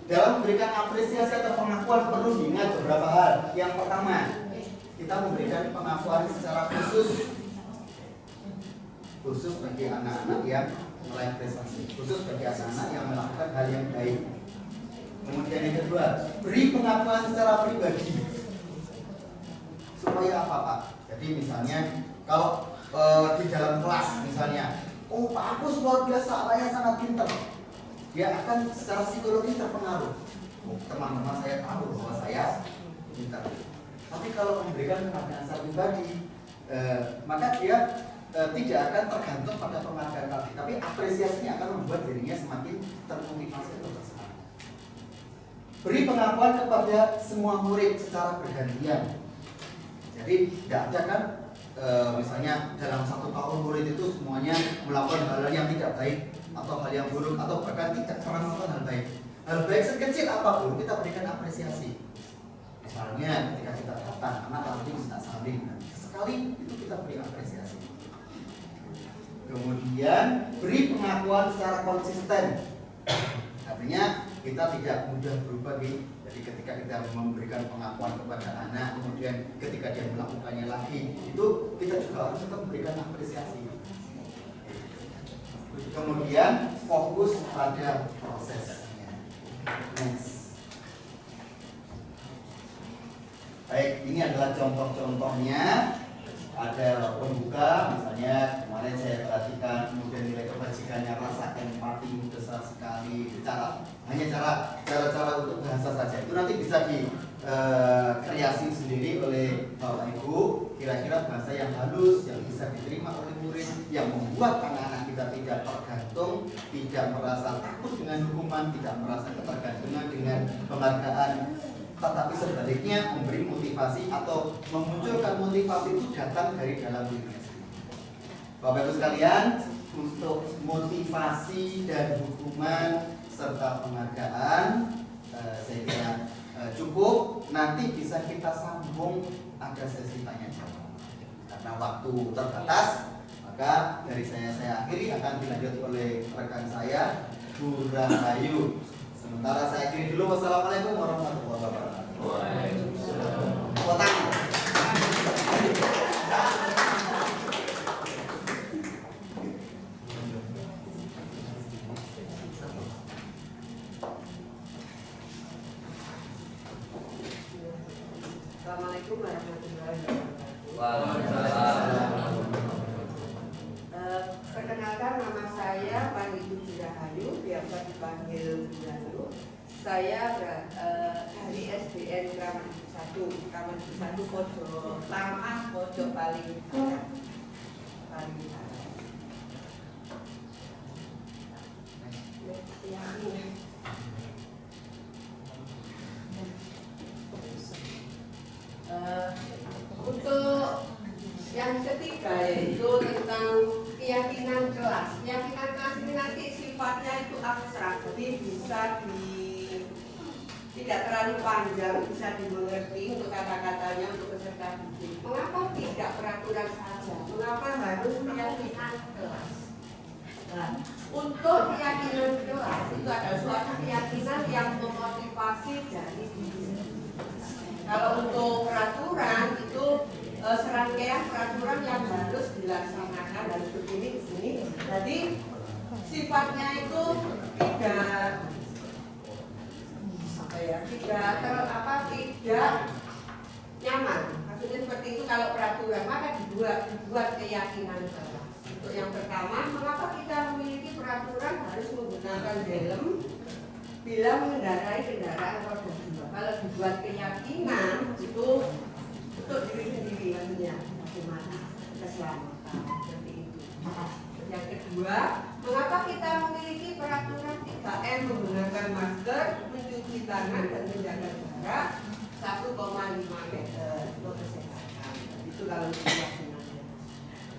Dalam memberikan apresiasi atau pengakuan perlu diingat beberapa hal. Yang pertama, kita memberikan pengakuan secara khusus bagi anak-anak yang meraih prestasi, khusus bagi anak-anak yang melakukan hal yang baik. Kemudian yang kedua, beri pengakuan secara pribadi. Supaya apa Pak? Jadi misalnya kalau di dalam kelas misalnya, oh Pak Agus luar biasa, anaknya sangat pintar, dia akan secara psikologis terpengaruh. Oh, teman-teman saya tahu bahwa saya pintar. Tapi kalau memberikan penghargaan secara pribadi, maka dia tidak akan tergantung pada penghargaan tadi, tapi apresiasinya akan membuat dirinya semakin termotivasi untuk bersemangat. Beri pengakuan kepada semua murid secara bergantian. Jadi tidak ada kan misalnya dalam 1 tahun murid itu semuanya melakukan hal-hal yang tidak baik atau hal yang buruk atau bahkan tidak pernah melakukan hal baik. Hal baik sekecil apapun kita berikan apresiasi. Misalnya ketika kita datang, anak tadi minta salim, sekali itu kita beri apresiasi. Kemudian beri pengakuan secara konsisten. Artinya kita tidak mudah berubah gitu. Jadi ketika kita memberikan pengakuan kepada anak, kemudian ketika dia melakukannya lagi, itu kita juga harus tetap memberikan apresiasi. Kemudian fokus pada prosesnya. Next. Baik, ini adalah contoh-contohnya. Ada pembuka, misalnya kemarin saya perhatikan, kemudian nilai kebajikannya rasa empati besar sekali. Hanya cara untuk bahasa saja. Itu nanti bisa dikreasi sendiri oleh Bapak Ibu. Kira-kira bahasa yang halus, yang bisa diterima oleh murid, yang membuat anak-anak kita tidak tergantung, tidak merasa takut dengan hukuman, tidak merasa ketergantungan dengan penghargaan. Tetapi sebaliknya memberi motivasi atau memunculkan motivasi itu datang dari dalam dirinya sendiri. Bapak Ibu sekalian, untuk motivasi dan hukuman serta penghargaan saya kira cukup. Nanti bisa kita sambung, ada sesi tanya jawab. Karena waktu terbatas, maka dari saya akhiri, akan dilanjut oleh rekan saya Bu Rahayu. Sementara saya akhiri dulu. Wassalamualaikum warahmatullahi wabarakatuh. Waalaikumsalam. Assalamualaikum warahmatullahi wabarakatuh. Waalaikumsalam. Perkenalkan, nama saya Panitu Rahayu, biasa dipanggil Rahayu. Saya dari SDN Kramat 1 Pojok Lama, Pojok paling utara. Untuk yang ketiga yaitu tentang keyakinan kelas. Keyakinan kelas ini nanti sifatnya itu abstrak, jadi bisa tidak terlalu panjang, bisa dimengerti untuk kata-katanya untuk peserta didik. Mengapa tidak peraturan saja? Mengapa harus keyakinan kelas? Nah, untuk keyakinan kelas itu adalah suatu keyakinan yang memotivasi dari diri. Kalau untuk peraturan itu serangkaian peraturan yang harus dilaksanakan dan begini. Jadi sifatnya itu tidak nyaman. maksudnya seperti itu. Kalau peraturan maka dibuat keyakinan kelas. Untuk yang pertama, mengapa kita memiliki peraturan harus menggunakan helm bila mengendarai kendaraan roda 2? Kalau dibuat keyakinan itu untuk diri sendiri, maksudnya bagaimana keselamatan seperti itu. Yang kedua, mengapa kita memiliki peraturan 3M menggunakan masker, mencuci tangan dan menjaga jarak 1,5 meter untuk kesehatan? Itu kalau keyakinannya.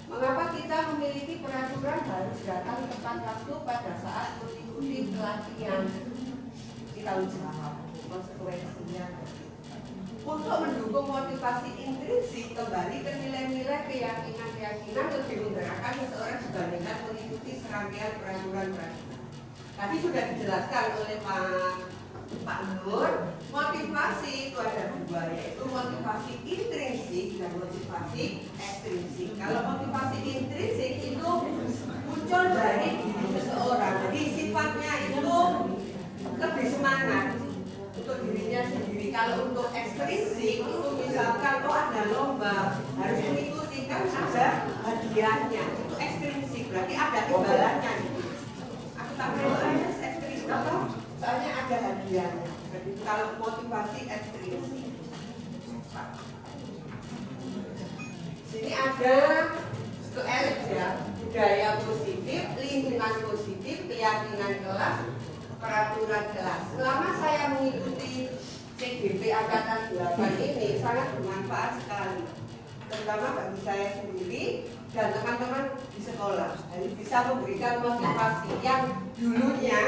Mengapa kita memiliki peraturan harus datang tepat waktu pada saat mengikuti pelatihan? Kita jawab konsekuensinya. Untuk mendukung motivasi intrinsik, kembali ke nilai-nilai keyakinan lebih menggerakkan seseorang dibandingkan mengikuti serangkaian peraturan-peraturan. Tadi sudah dijelaskan oleh Pak Nur, motivasi itu ada dua, yaitu motivasi intrinsik dan motivasi ekstrinsik. Kalau motivasi intrinsik itu muncul dari diri seseorang, jadi sifatnya itu lebih semangat untuk dirinya sendiri. Kalau untuk ekstrinsik itu misalkan ada lomba harus mengikuti, kan ada hadiahnya, itu ekstrinsik, berarti ada imbalannya gitu. Aku tak percaya ekstrinsik apa? Soalnya ada hadiahnya. Jadi kalau motivasi ekstrinsik, sini ada keelit ya, budaya positif, lingkungan positif, keyakinan kelas, peraturan kelas. Selama saya mengikuti CGP Angkatan 8 ini sangat bermanfaat sekali, terutama bagi saya sendiri dan teman-teman di sekolah. Jadi bisa memberikan motivasi yang dulunya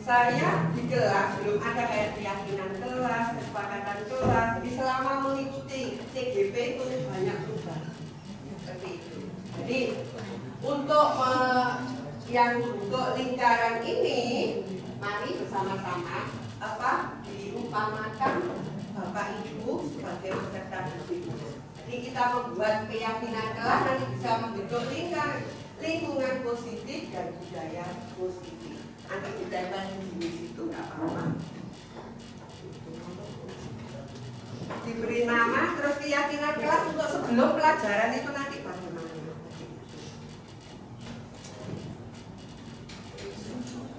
saya di kelas belum ada kayak keyakinan kelas, kesepakatan kelas. Jadi selama mengikuti CGP itu banyak perubahan seperti itu. Jadi untuk untuk lingkaran ini, mari bersama-sama diumpamakan Bapak Ibu sebagai peserta didik. Jadi kita membuat keyakinan kelas nanti bisa membentuk lingkungan positif dan budaya positif. Nanti ditempel di situ nggak apa-apa. Diberi nama, terus keyakinan kelas untuk sebelum pelajaran itu nanti bagaimana?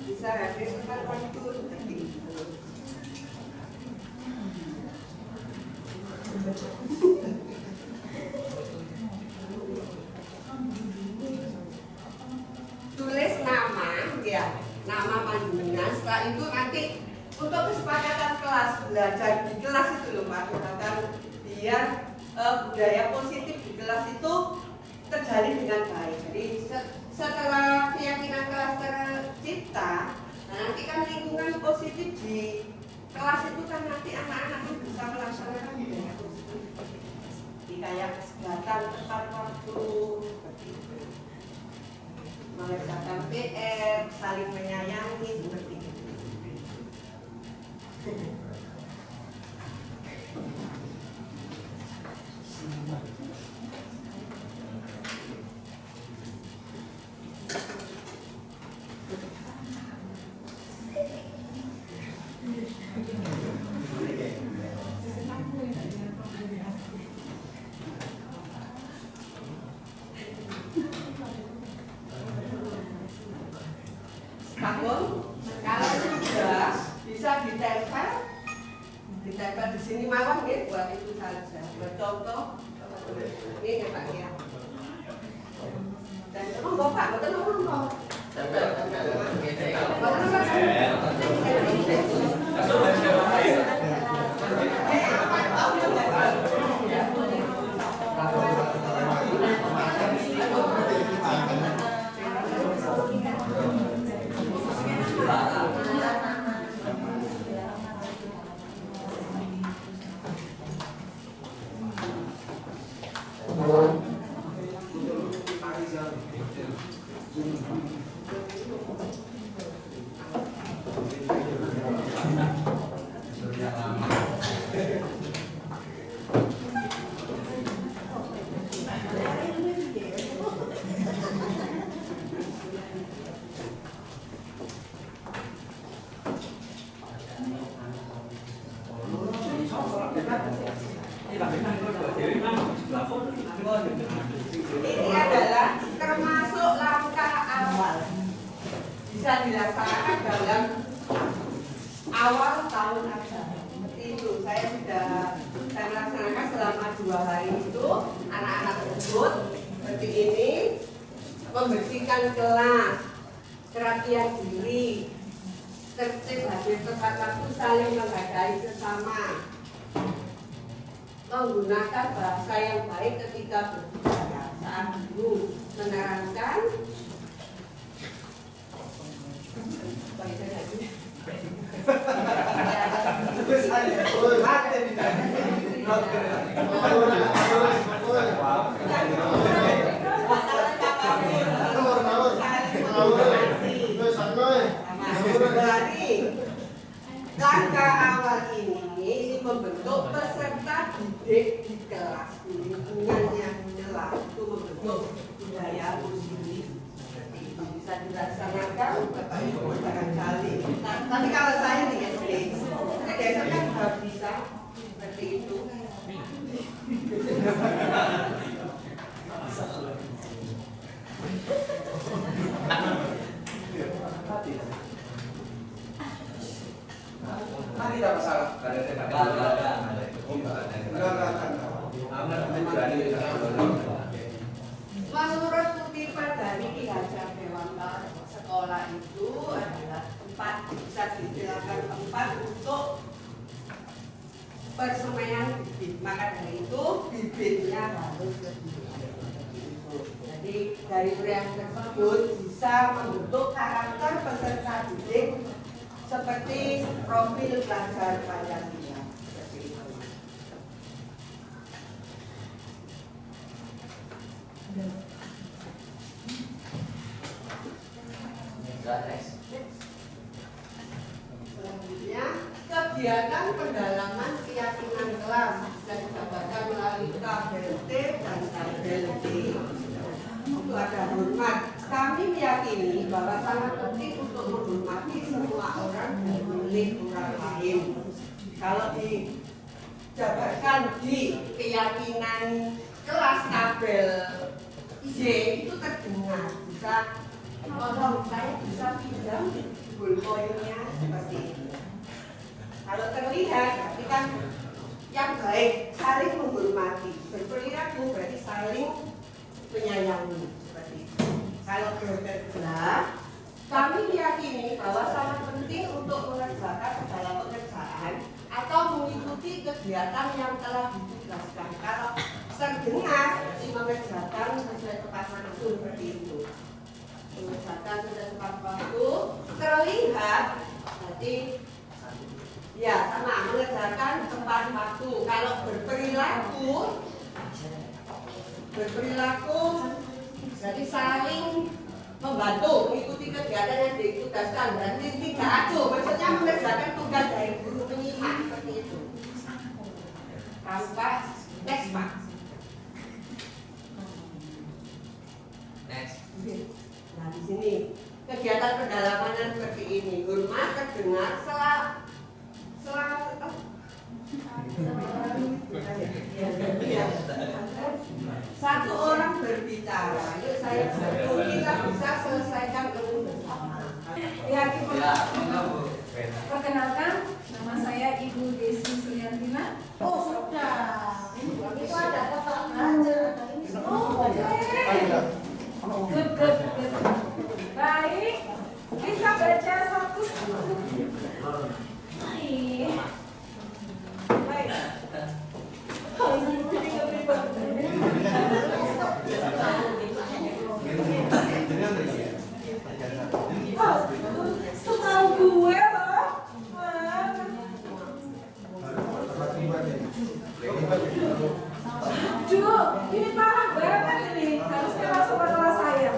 Bisa hadir sebentar waktu seperti itu. Tulis nama, ya, nama panjenengan. Setelah itu nanti untuk kesepakatan kelas, belajar di kelas itu loh Pak, biar budaya positif di kelas itu terjalin dengan baik. Jadi setelah keyakinan kelas tercipta, nanti kan lingkungan positif di kelas itu kan nanti anak-anak itu bisa melaksanakan budaya positif. Jadi kayak kesehatan tepat waktu, seperti itu. Mengerjakan PR, saling menyayangi, seperti itu. Kalau sudah bisa ditempel di sini mawon ya, buat itu saja. Buat contoh ini ya Pak ya. Dan ngomong Pak, betul ngomong. awal tahun ajaran. Seperti itu, saya melaksanakan selama 2 hari itu. Anak-anak tersebut seperti ini membersihkan kelas, kerapian diri, tertib hadir tepat waktu, saling menghargai sesama, menggunakan bahasa yang baik ketika berbicara. Saat guru menerangkan langkah awal ini membentuk peserta didik di kelas, lingkungan yang jelas itu membentuk budaya muslim. Seperti itu bisa dilaksanakan Bapak Ibu barangkali. Tapi kalau saya di SD, biasanya kan harus bisa seperti itu. Tidak masalah. Menurut kutipan dari Ki Hajar Dewantara, sekolah itu adalah tempat, bisa dijelaskan tempat untuk persemaian bibit. Maka dari itu bibitnya harus lebih. Jadi dari yang tersebut bisa membentuk karakter peserta didik seperti profil pelajar Pancasila. Seperti itu. Selanjutnya, kegiatan pendalaman keyakinan kelas dan didapatkan melalui tabel T dan tabel D. Itu ada hormat. Kami meyakini bahwa sangat penting untuk menghormati semua orang dan milik orang lain. Kalau dijabarkan di keyakinan kelas tabel J itu terdengar, bisa tolong saya bisa pinjam bullpointnya seperti itu. Kalau terlihat berarti kan yang baik, saling menghormati, berperilaku berarti saling menyayangi seperti itu. Kalau bekerja, kami meyakini bahwa sangat penting untuk mengerjakan segala pekerjaan atau mengikuti kegiatan yang telah ditugaskan. Kalau terdengar berarti mengerjakan sesuai tepat waktu seperti itu. Mengerjakan sesuai tepat waktu, terlihat berarti ya sama mengerjakan tepat waktu. Kalau berperilaku jadi saling membantu mengikuti kegiatan yang ditugaskan, berarti tidak acuh, maksudnya mengerjakan tugas dari guru penyimak seperti itu. Tanpa next Pak. Next. Nah di sini kegiatan pendalaman yang seperti ini, hormat terdengar satu orang berbicara, yuk saya bantu kita bisa selesaikan ilmu bersama. Ya, perkenalkan, nama saya Ibu Desi Suliantina. Oh sudah, itu ada foto aja. Oh Good. Baik, kita baca satu. Baik. Oh, ini juga setahu gue loh. Aduh, ini parah banget ini. Harusnya masuk ke kelas saya.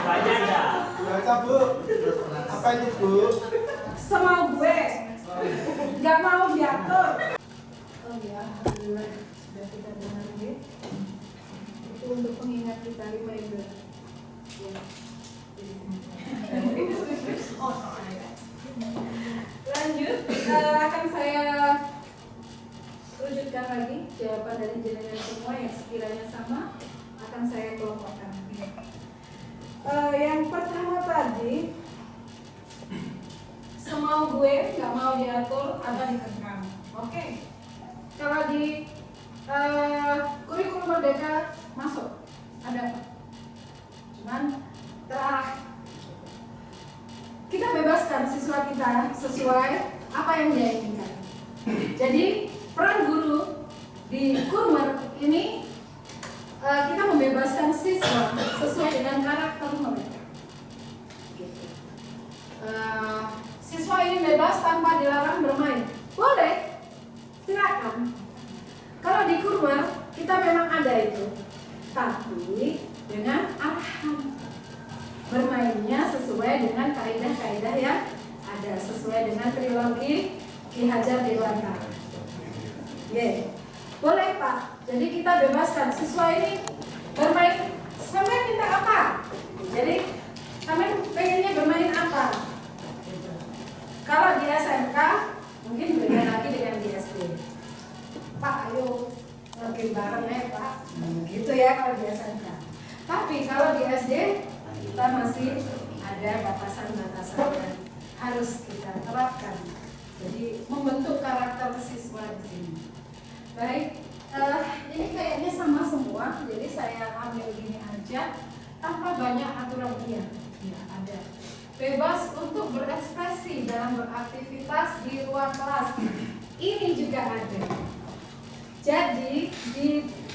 Banyak ya. Baca Bu. Apa itu Bu? Semau gue. Gak mau diatur. Oh ya, alhamdulillah sudah kita dengar ya. Itu untuk pengingat kita 5 Ibu. Ya. Lanjut, akan saya rujutkan lagi jawaban dari jenengan semua yang sekiranya sama akan saya kelompokkan. yang pertama tadi, semau gue, nggak mau diatur atau dikekang. Oke. Kalau di kurikulum Merdeka masuk, ada apa? Cuman terarah. Kita bebaskan siswa kita sesuai apa yang dia inginkan. Jadi peran guru di Kurmer ini kita membebaskan siswa sesuai dengan karakter mereka. Siswa ini bebas tanpa dilarang bermain. Boleh, silakan. Kalau di Kurmer kita memang ada itu, tapi dengan arahan bermainnya sesuai dengan kaidah-kaidah yang ada, sesuai dengan trilogi Ki Hajar Dewantara. Boleh Pak. Jadi kita bebaskan siswa ini bermain. Sampai minta apa? Jadi sampai pengennya bermain apa? Kalau di SMK mungkin beda lagi dengan di SD. Pak, ayo ngerti bareng ya Pak. Gitu ya kalau di SMK. Tapi kalau di SD kita masih ada batasan-batasan yang harus kita terapkan. Jadi membentuk karakter siswa di sini. Baik, ini kayaknya sama semua. Jadi saya ambil gini aja tanpa banyak aturan dia. Ya, ada. Bebas untuk berekspresi dalam beraktivitas di ruang kelas. Ini juga ada. Jadi di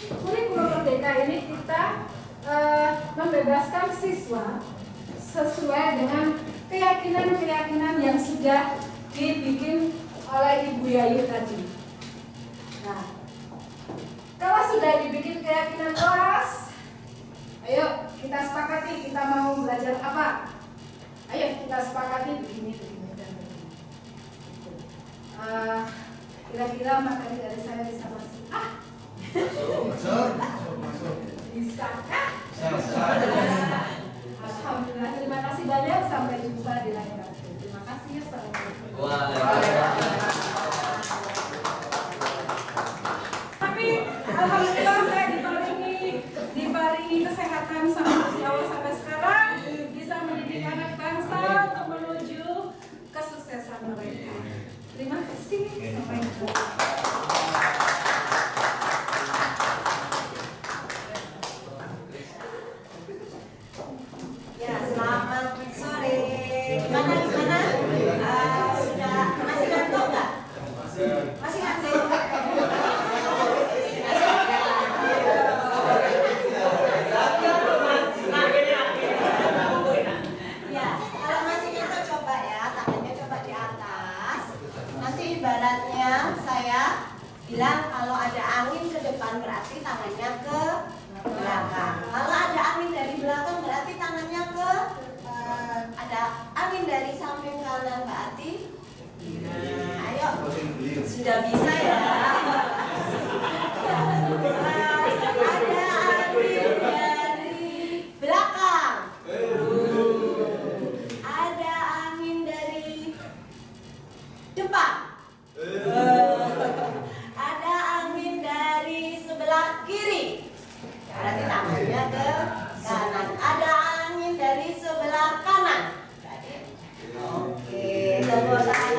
kurikulum Merdeka ini kita membebaskan siswa sesuai dengan keyakinan-keyakinan yang sudah dibikin oleh Ibu Yayu tadi. Nah, kalau sudah dibikin keyakinan kelas, ayo kita sepakati kita mau belajar apa. Ayo kita sepakati begini dan begini. Kira-kira materi dari saya bisa masuk? Bisa kah? Alhamdulillah, terima kasih banyak. Sampai jumpa di lain waktu. Terima kasih. Assalamualaikum. Tapi alhamdulillah saya diparingi kesehatan sama Gusti Allah sampai sekarang, bisa mendidik anak bangsa untuk menuju kesuksesan mereka. Terima kasih. Sampai jumpa. Ya, selamat sore. Gimana? Sudah masih ngantuk nggak? Masih ngantuk? Ya, kalau masih ngantuk coba ya, tangannya coba di atas. Nanti ibaratnya saya bilang kalau ada angin ke depan berarti tangannya ke belakang. Kalau ada angin dari belakang berarti tangannya ke ada angin dari samping kanan berarti ayo sudah bisa ya. Ada angin dari belakang. Ada angin dari depan. Ada angin dari sebelah kiri. Berarti tangannya ke kanan. Ada angin dari sebelah kanan. Oke, tepuk tangan.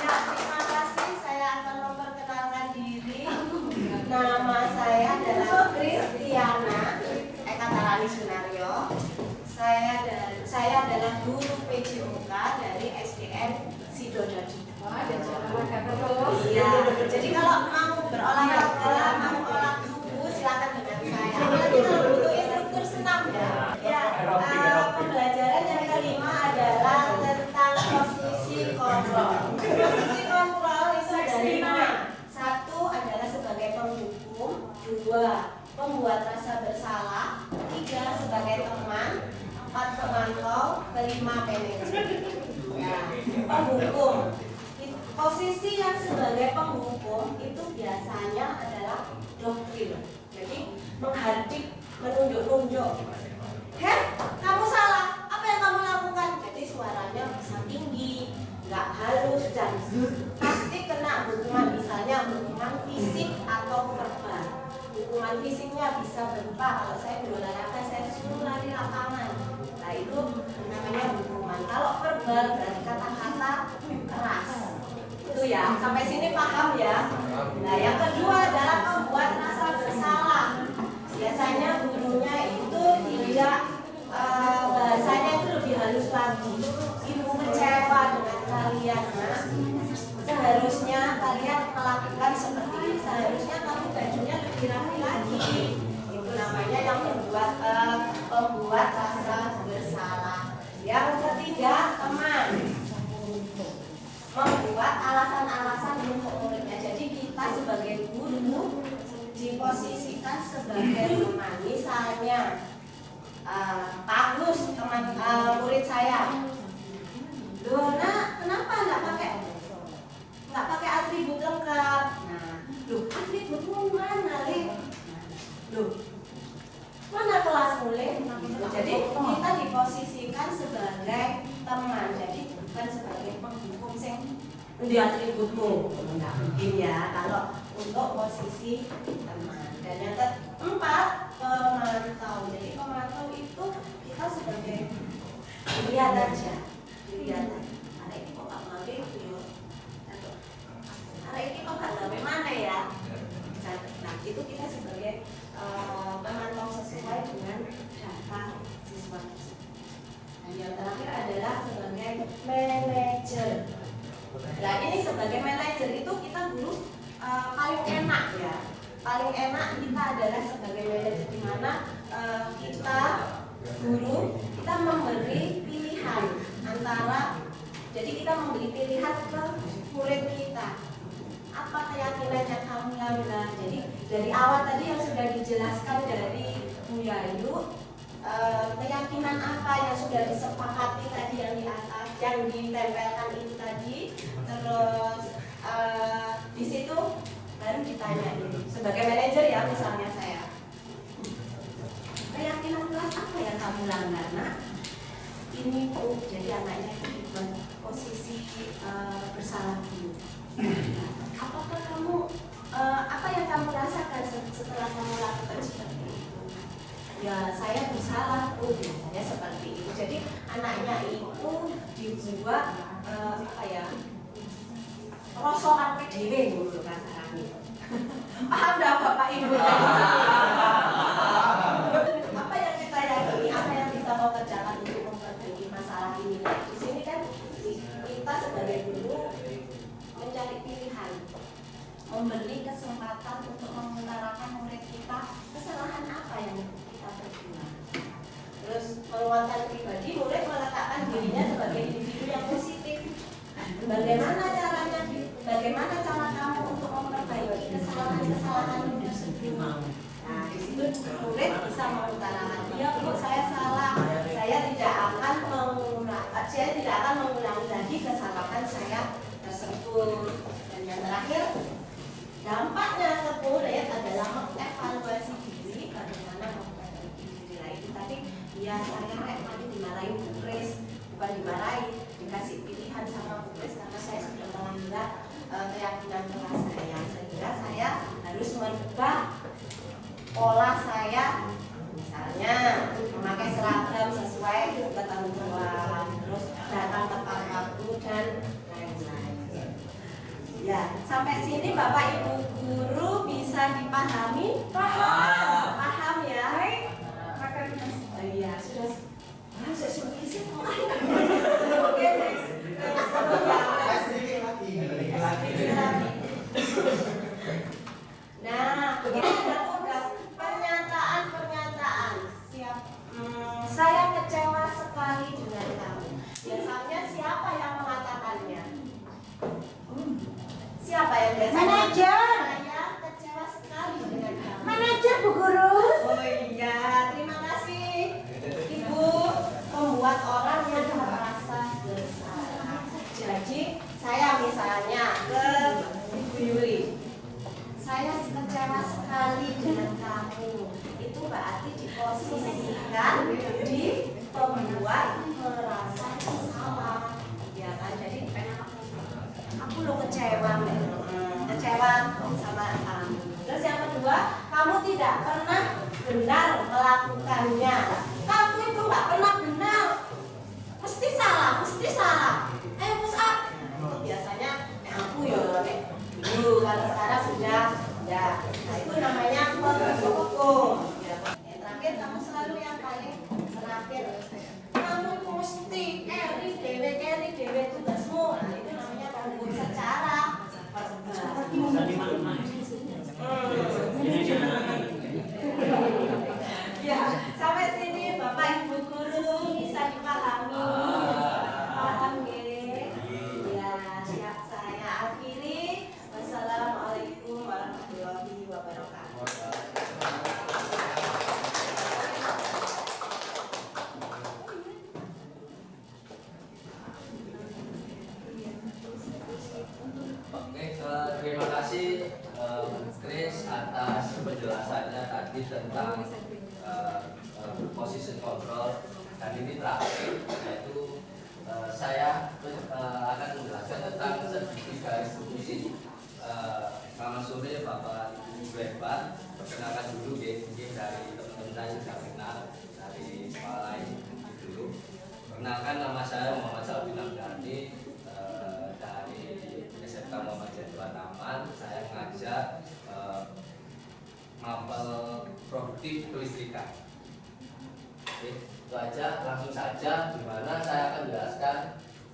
Ya, terima kasih. Saya akan memperkenalkan diri. Nama saya adalah Kristiana Ekatarani Sunario. Saya adalah guru PJOK dari SDN Sidoarjo. Ada olahraga terus. Iya. Jadi kalau mau berolahraga, mau olah tubuh, silakan dengan saya. Nanti kalau butuh instruktur senam ya. Ya. Pembelajaran yang kelima adalah tentang posisi kontrol. Posisi kontrol itu ada 5. 1 adalah sebagai penghukum, 2 pembuat rasa bersalah, 3 sebagai teman, 4 pemantau, 5 manajer. Ya, penghukum. Posisi yang sebagai penghukum itu biasanya adalah doktrin. Jadi menghardik, menunjuk-nunjuk. Heh, kamu salah. Apa yang kamu lakukan? Jadi suaranya bisa tinggi, nggak halus dan pasti kena hukuman, misalnya hukuman fisik atau verbal. Hukuman fisiknya bisa berupa kalau saya berolahraga saya lari lapangan. Nah itu namanya hukuman. Kalau verbal berarti kata-kata keras. Itu ya, sampai sini paham ya. Nah yang kedua adalah membuat rasa bersalah. Biasanya gurunya itu tidak bahasanya itu lebih halus lagi. Ibu kecewa dengan kalian, nah. Seharusnya kalian melakukan seperti ini. Seharusnya kamu bajunya lebih rapi lagi. Itu namanya yang membuat rasa bersalah. Yang ketiga, teman. Membuat alasan-alasan untuk muridnya. Jadi kita sebagai guru diposisikan sebagai teman. Misalnya Pak Agus, teman murid saya. Loh, nah, kenapa nggak pakai atribut lengkap? Nah, loh, atributmu mana, Le? Loh, mana kelasmu, Le? Jadi kita diposisikan sebagai teman. Jadi bukan sebagai penghukum di atributmu. Nggak mungkin ya kalau untuk posisi teman. Dan yang keempat, pemantau. Jadi pemantau itu kita sebagai lihat aja, dilihat aja. Ada ini kok nggak ngambil video, ada ini kok nggak ngambil mana ya? Nah itu kita sebagai pemantau sesuai dengan data siswa. Dan yang terakhir adalah sebagai manajer. Nah ini sebagai manajer itu kita guru paling enak ya. Paling enak kita adalah sebagai manajer di mana kita guru kita memberi pilihan antara, jadi kita memberi pilihan ke murid kita. Apa keyakinan yang kamu langgar? Jadi dari awal tadi yang sudah dijelaskan dari Bu Yayu, keyakinan apa yang sudah disepakati tadi yang di atas, yang ditempelkan itu tadi, terus di situ baru ditanya ini sebagai manajer ya, misalnya saya, keyakinan kelas apa yang kamu langgar, nak? Ini Bu, jadi anaknya itu dibuat posisi bersalah dulu. Apakah kamu apa yang kamu rasakan setelah kamu lakukan seperti itu? Ya saya bersalah Bu, biasanya seperti itu. Jadi anaknya itu dibuat apa ya, rosokan PDW dulu kasarannya. Paham dah Bapak Ibu? Apa yang kita yakini, apa yang kita mau kerjakan untuk memperbaiki masalah ini? Di sini kan kita sebagai guru mencari pilihan, memberi kesempatan untuk mengutarakan murid kita kesalahan apa yang kita perbuat. Terus menguatkan pribadi, murid meletakkan dirinya sebagai individu yang positif. Bagaimana caranya? Bagaimana cara kamu untuk memperbaiki kesalahan-kesalahan tersebut? Nah, di situ murid bisa mengutarakan, ya Bu, saya salah. Saya tidak akan mengulangi lagi kesalahan saya tersebut. Dan yang terakhir, dampaknya ke murid adalah mengevaluasi diri, bagaimana memperbaiki diri lagi. Tadi ya saya tadi dimarahin Bu Kris, bukan dimarahin, dikasih pilihan sama Bu Kris karena saya sudah melanggar keyakinan kelas saya, sehingga saya harus merubah pola saya, misalnya memakai seragam sesuai ketentuan, terus datang tepat waktu dan lain-lain. Ya, sampai sini Bapak Ibu guru bisa dipahami? Paham? Paham ya? Makan iya, sudah. Sesuai isi oke, next. Nah, ini ada tugas pernyataan. Saya kecewa sekali dengan kamu. Biasanya siapa yang mengatakannya? Siapa yang biasanya? Manajer. Saya kecewa sekali dengan kamu. Manajer Bu Guru. Oh iya, terima kasih Ibu, membuat orang yang merasa bersalah. Jadi saya misalnya ke Ibu Yuli, saya kecewa sekali dengan kamu. Itu berarti diposisikan di pembuat merasa bersalah, ya kan? Jadi aku lo kecewa sama kamu. Terus yang kedua, kamu tidak pernah benar melakukannya. mesti salah. Ayo push up. Itu biasanya aku ya dulu, kalau sekarang sudah ya. Nah itu namanya penghukum. Yang terakhir kamu selalu yang paling terakhir. Kamu mesti carry dewe tugasmu. Nah itu namanya penghukum secara ya, sampai sini Bapak Ibu guru bisa dipahami. Paham nggih? Ya, siap saya akhiri. Wassalamualaikum warahmatullahi wabarakatuh. Oke, terima kasih Chris atas penjelasannya tadi tentang position control, dan ini terakhir yaitu saya akan menjelaskan tentang segitiga distribusi. Selamat sore Bapak Ibu Hebat, perkenalkan dulu mungkin dari teman-teman saya sudah kenal dari sekolah lain dulu. Perkenalkan, nama saya Muhammad Salbin Abdani dari SMK Muhammad Jadwa Taman. Saya mengajar mapel produktif kelistrikan. Oke, itu aja, langsung saja. Dimana saya akan menjelaskan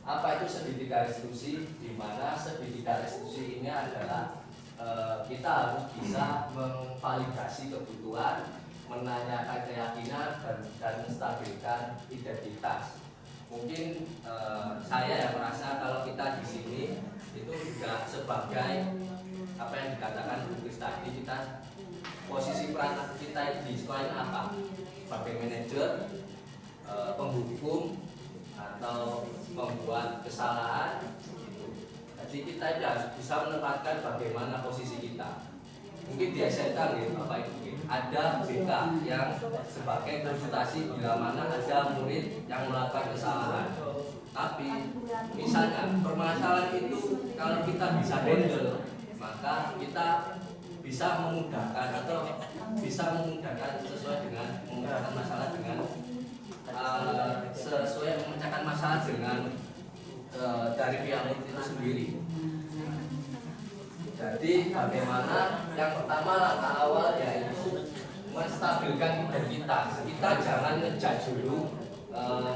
apa itu segitiga restitusi, di mana segitiga restitusi ini adalah kita harus bisa memvalidasi kebutuhan, menanyakan keyakinan, dan menstabilkan identitas. Mungkin saya yang merasa kalau kita di sini itu juga sebagai apa yang dikatakan Bu Kris tadi, kita posisi peran kita di sekolah ini apa? Sebagai manajer, penghukum, atau membuat kesalahan gitu. Jadi kita harus bisa menempatkan bagaimana posisi kita. Mungkin di SMK gitu, Bapak Ibu, ada BK yang sebagai konsultasi bila mana ada murid yang melakukan kesalahan. Tapi misalnya permasalahan itu kalau kita bisa handle, maka kita bisa memudahkan atau bisa memudahkan sesuai dengan memudahkan masalah dengan sesuai memecahkan masalah dengan dari pihak itu sendiri. Jadi bagaimana yang pertama langkah awal yaitu menstabilkan identitas. Kita jangan ngejudge dulu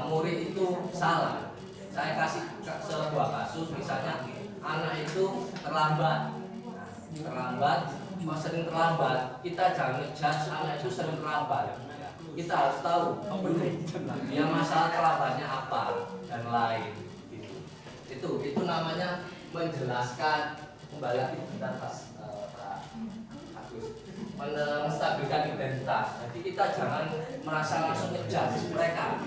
murid itu salah. Saya kasih sebuah kasus, misalnya anak itu terlambat, sering terlambat. Kita jangan ngejudge anak itu sering terlambat. Kita harus tahu dia masalah terlambatnya apa dan lain. Itu namanya menjelaskan. Kembali lagi bentar Pak Agus, menstabilkan identitas. Jadi kita jangan merasa langsung ngejudge mereka.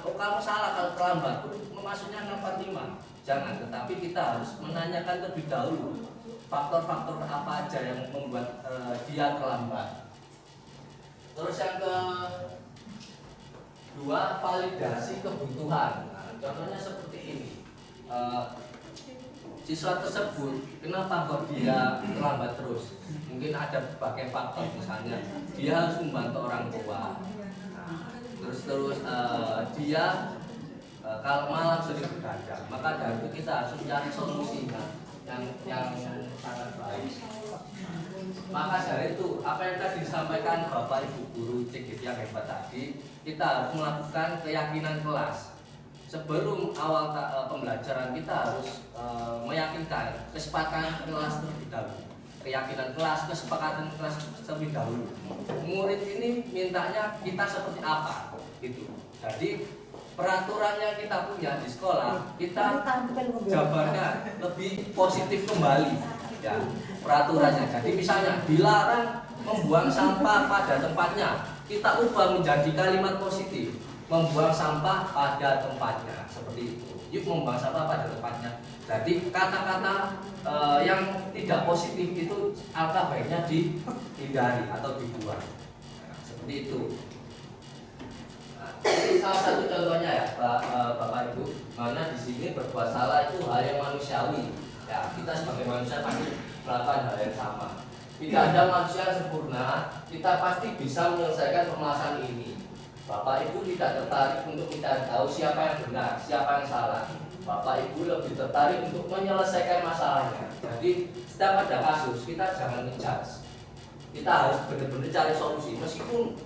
Oh kamu salah kalau terlambat, maksudnya 645. Jangan, tetapi kita harus menanyakan terlebih dahulu faktor-faktor apa aja yang membuat dia terlambat. Terus yang kedua, validasi kebutuhan. Nah, contohnya seperti ini. Siswa tersebut kenapa kok dia terlambat terus? Mungkin ada berbagai faktor, misalnya dia harus membantu orang tua. Terus dia kalau malam sering begadang, maka dari itu kita harus mencari solusinya yang sangat baik. Maka dari itu apa yang tadi disampaikan Bapak Ibu guru CGT yang hebat tadi, kita harus melakukan keyakinan kelas. Sebelum awal pembelajaran kita harus meyakinkan kesepakatan kelas terlebih dahulu. Keyakinan kelas, kesepakatan kelas terlebih dahulu. Murid ini mintanya kita seperti apa, gitu. Jadi peraturan yang kita punya di sekolah kita jabarkan lebih positif kembali, ya peraturannya. Jadi misalnya dilarang membuang sampah pada tempatnya, kita ubah menjadi kalimat positif. Membuang sampah pada tempatnya, seperti itu. Yuk membuang sampah pada tempatnya. Jadi kata-kata yang tidak positif itu alangkah baiknya dihindari atau dibuang. Nah, seperti itu. Nah, ini salah satu contohnya ya, Bapak Ibu, mana di sini berbuat salah itu hal yang manusiawi. Ya, kita sebagai manusia pasti melakukan hal yang sama. Tidak ada manusia yang sempurna. Kita pasti bisa menyelesaikan permasalahan ini. Bapak Ibu tidak tertarik untuk mencari tahu siapa yang benar, siapa yang salah. Bapak Ibu lebih tertarik untuk menyelesaikan masalahnya. Jadi setiap ada kasus kita jangan ngejudge. Kita harus benar-benar cari solusi. Meskipun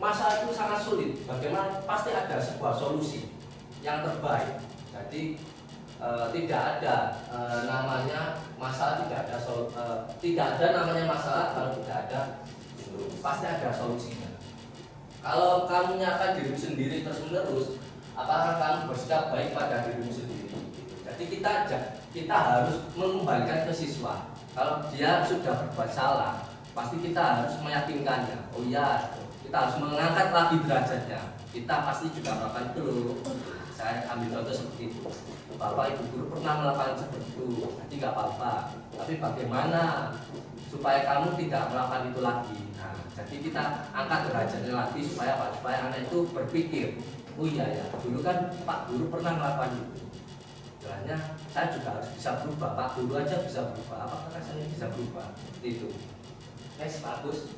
masalah itu sangat sulit, bagaimana pasti ada sebuah solusi yang terbaik. Jadi tidak ada namanya masalah, tidak ada namanya masalah kalau tidak ada pasti ada solusinya. Kalau kamu nyatakan dirimu sendiri terus-menerus, apakah kamu bersikap baik pada dirimu sendiri? Jadi kita harus mengembalikan ke siswa. Kalau dia sudah berbuat salah, pasti kita harus meyakinkannya. Oh iya, kita harus mengangkat lagi derajatnya. Kita pasti juga melakukan itu loh. Saya ambil contoh seperti itu. Bapak Ibu guru pernah melakukan seperti itu, jadi nggak apa-apa. Tapi bagaimana supaya kamu tidak melakukan itu lagi? Nah, jadi kita angkat derajatnya lagi supaya apa? Supaya anak itu berpikir, oh iya ya, dulu kan Pak Guru pernah melakukan itu. Istilahnya saya juga harus bisa berubah. Pak Guru aja bisa berubah, apakah saya bisa berubah? Seperti itu. Next, bagus.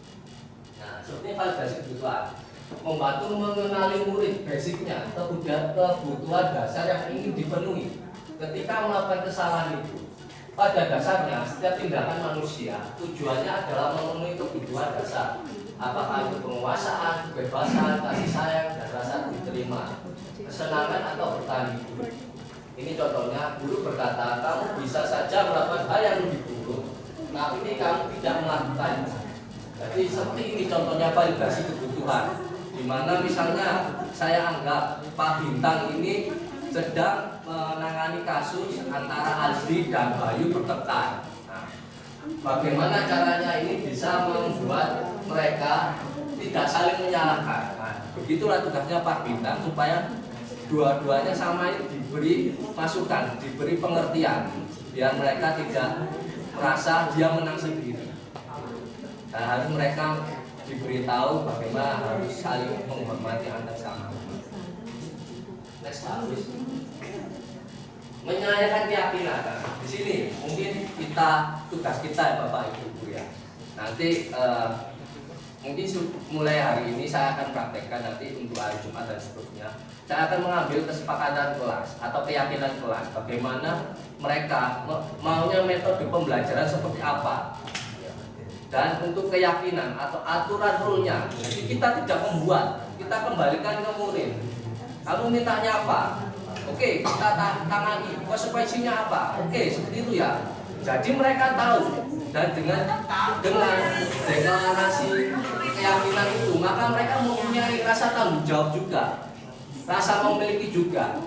Nah, seperti validasi kebutuhan, membantu mengenali murid basicnya, kebutuhan dasar yang ingin dipenuhi. Ketika melakukan kesalahan itu, pada dasarnya setiap tindakan manusia tujuannya adalah memenuhi kebutuhan dasar. Apakah itu penguasaan, kebebasan, kasih sayang, dan rasa diterima, kesenangan atau bertahan hidup. Ini contohnya, guru berkata, kamu bisa saja melakukan hal yang lebih buruk, tapi kamu tidak melakukannya. Jadi seperti ini contohnya validasi kebutuhan, di mana misalnya saya anggap Pak Bintang ini sedang menangani kasus antara Azli dan Bayu bertengkar. Nah, bagaimana caranya ini bisa membuat mereka tidak saling menyalahkan. Nah, begitulah tugasnya Pak Bintang supaya dua-duanya sama ini diberi masukan, diberi pengertian, biar mereka tidak merasa dia menang sendiri. Nah, harus mereka diberitahu bagaimana harus saling menghormati antar sama. Next, bagus. Menyayangkan keyakinan. Nah, di sini mungkin tugas kita ya Bapak Ibu ya. Nanti mungkin mulai hari ini saya akan praktekkan nanti untuk hari Jumat dan seterusnya. Saya akan mengambil kesepakatan kelas atau keyakinan kelas. Bagaimana mereka maunya metode pembelajaran seperti apa. Dan untuk keyakinan atau aturan rule-nya, jadi kita tidak membuat, kita kembalikan ke murid. Kamu mintanya apa? Oke, kita tangani. Konsekuensinya apa? Oke, seperti itu ya. Jadi mereka tahu, dan dengan deklarasi keyakinan itu, maka mereka mempunyai rasa tanggung jawab juga, rasa memiliki juga.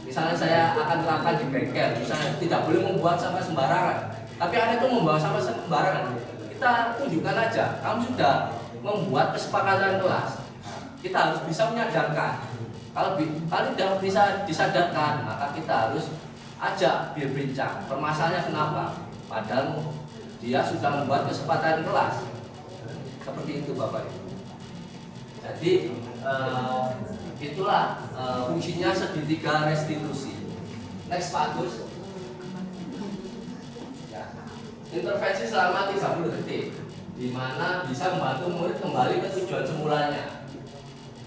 Misalnya saya akan terapkan di bengkel, misalnya tidak boleh membuat sampah sembarangan. Tapi anak itu membawa sampah sembarangan. Kita tunjukkan aja, kamu sudah membuat kesepakatan kelas. Kita harus bisa menyadarkan. Kalau tidak bisa disadarkan, maka kita harus ajak berbincang. Permasalahannya kenapa? Padahal dia sudah membuat kesepakatan kelas. Seperti itu Bapak Ibu. Jadi itulah fungsinya segitiga restitusi. Next, bagus. Intervensi selama 30 detik, di mana bisa membantu murid kembali ke tujuan semulanya.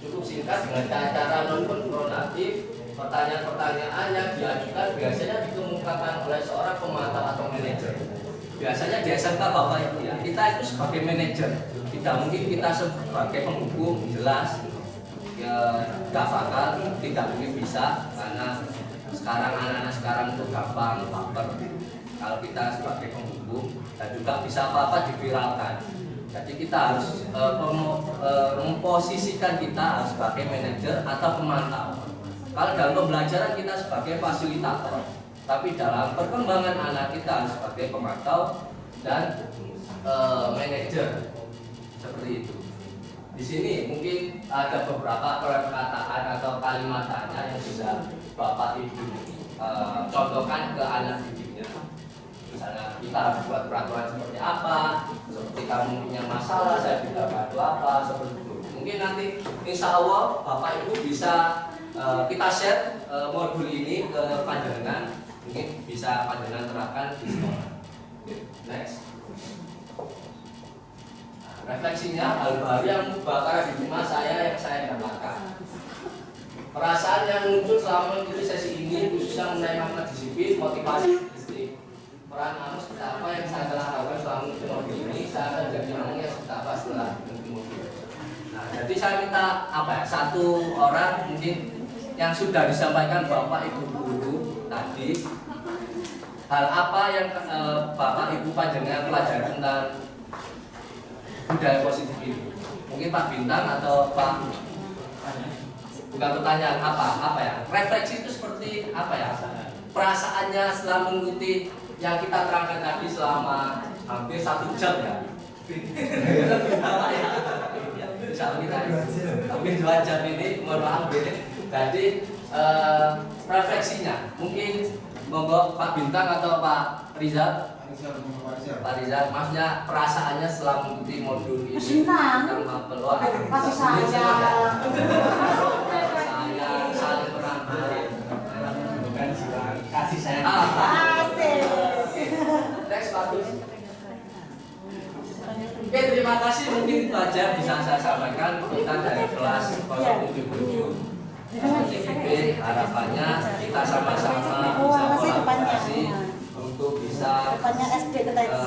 Cukup singkat dengan cara non konfrontatif. Pertanyaan-pertanyaan yang diajukan biasanya dikemukakan oleh seorang pemantau atau manajer. Biasanya di SMK Bapak Ibu ya, kita itu sebagai manajer, tidak mungkin kita sebagai penghukum, jelas ya, tidak bakal, tidak mungkin bisa, karena sekarang anak-anak sekarang itu gampang baper. Kalau kita sebagai penghukum dan juga bisa apa-apa diviralkan. Jadi kita harus memposisikan kita sebagai manajer atau pemantau. Kalau dalam pembelajaran kita sebagai fasilitator, tapi dalam perkembangan anak kita harus sebagai pemantau dan manajer. Seperti itu. Di sini mungkin ada beberapa perkataan atau kalimat tanya yang bisa Bapak Ibu contohkan ke anak didiknya. Misalnya kita harus buat peraturan seperti apa, seperti kamu punya masalah, saya bisa bantu apa, seperti itu. Mungkin nanti insya Allah Bapak Ibu bisa kita share modul ini ke panjenengan, mungkin bisa panjenengan terapkan di sekolah. Next. Nah, refleksinya hal baru yang bakal diterima yang saya dapatkan. Perasaan yang muncul selama mengikuti sesi ini khususnya mengenai makna disiplin, motivasi, listrik. Peran kamu seperti apa yang saya telah lakukan selama mengikuti modul ini, saya akan jadi orangnya seperti apa setelah mengikuti modul. Nah, jadi saya minta apa ya, satu orang mungkin yang sudah disampaikan Bapak Ibu guru tadi, hal apa yang Bapak Ibu panjenengan pelajari tentang budaya positif ini? Mungkin Pak Bintang atau Pak, bukan pertanyaan, apa ya, refleksi itu seperti apa ya, perasaannya setelah mengikuti yang kita terangkan tadi selama hampir 1 jam ya. Hampir 2 jam ini, mohon maaf. Jadi refleksinya mungkin monggo Pak Bintang atau Pak Rizal. Pak Rizal, maksudnya perasaannya setelah mengikuti modul ini. Senang. Peluang. Kasih sayang. Sayang, saling merangkul. Bukan jiwa kasih sayang. Asik. Next, bagus. Oke, terima kasih. Mungkin itu aja bisa saya sampaikan. Kita dari kelas 077 CGP, harapannya kita sama-sama bisa kolaborasi untuk bisa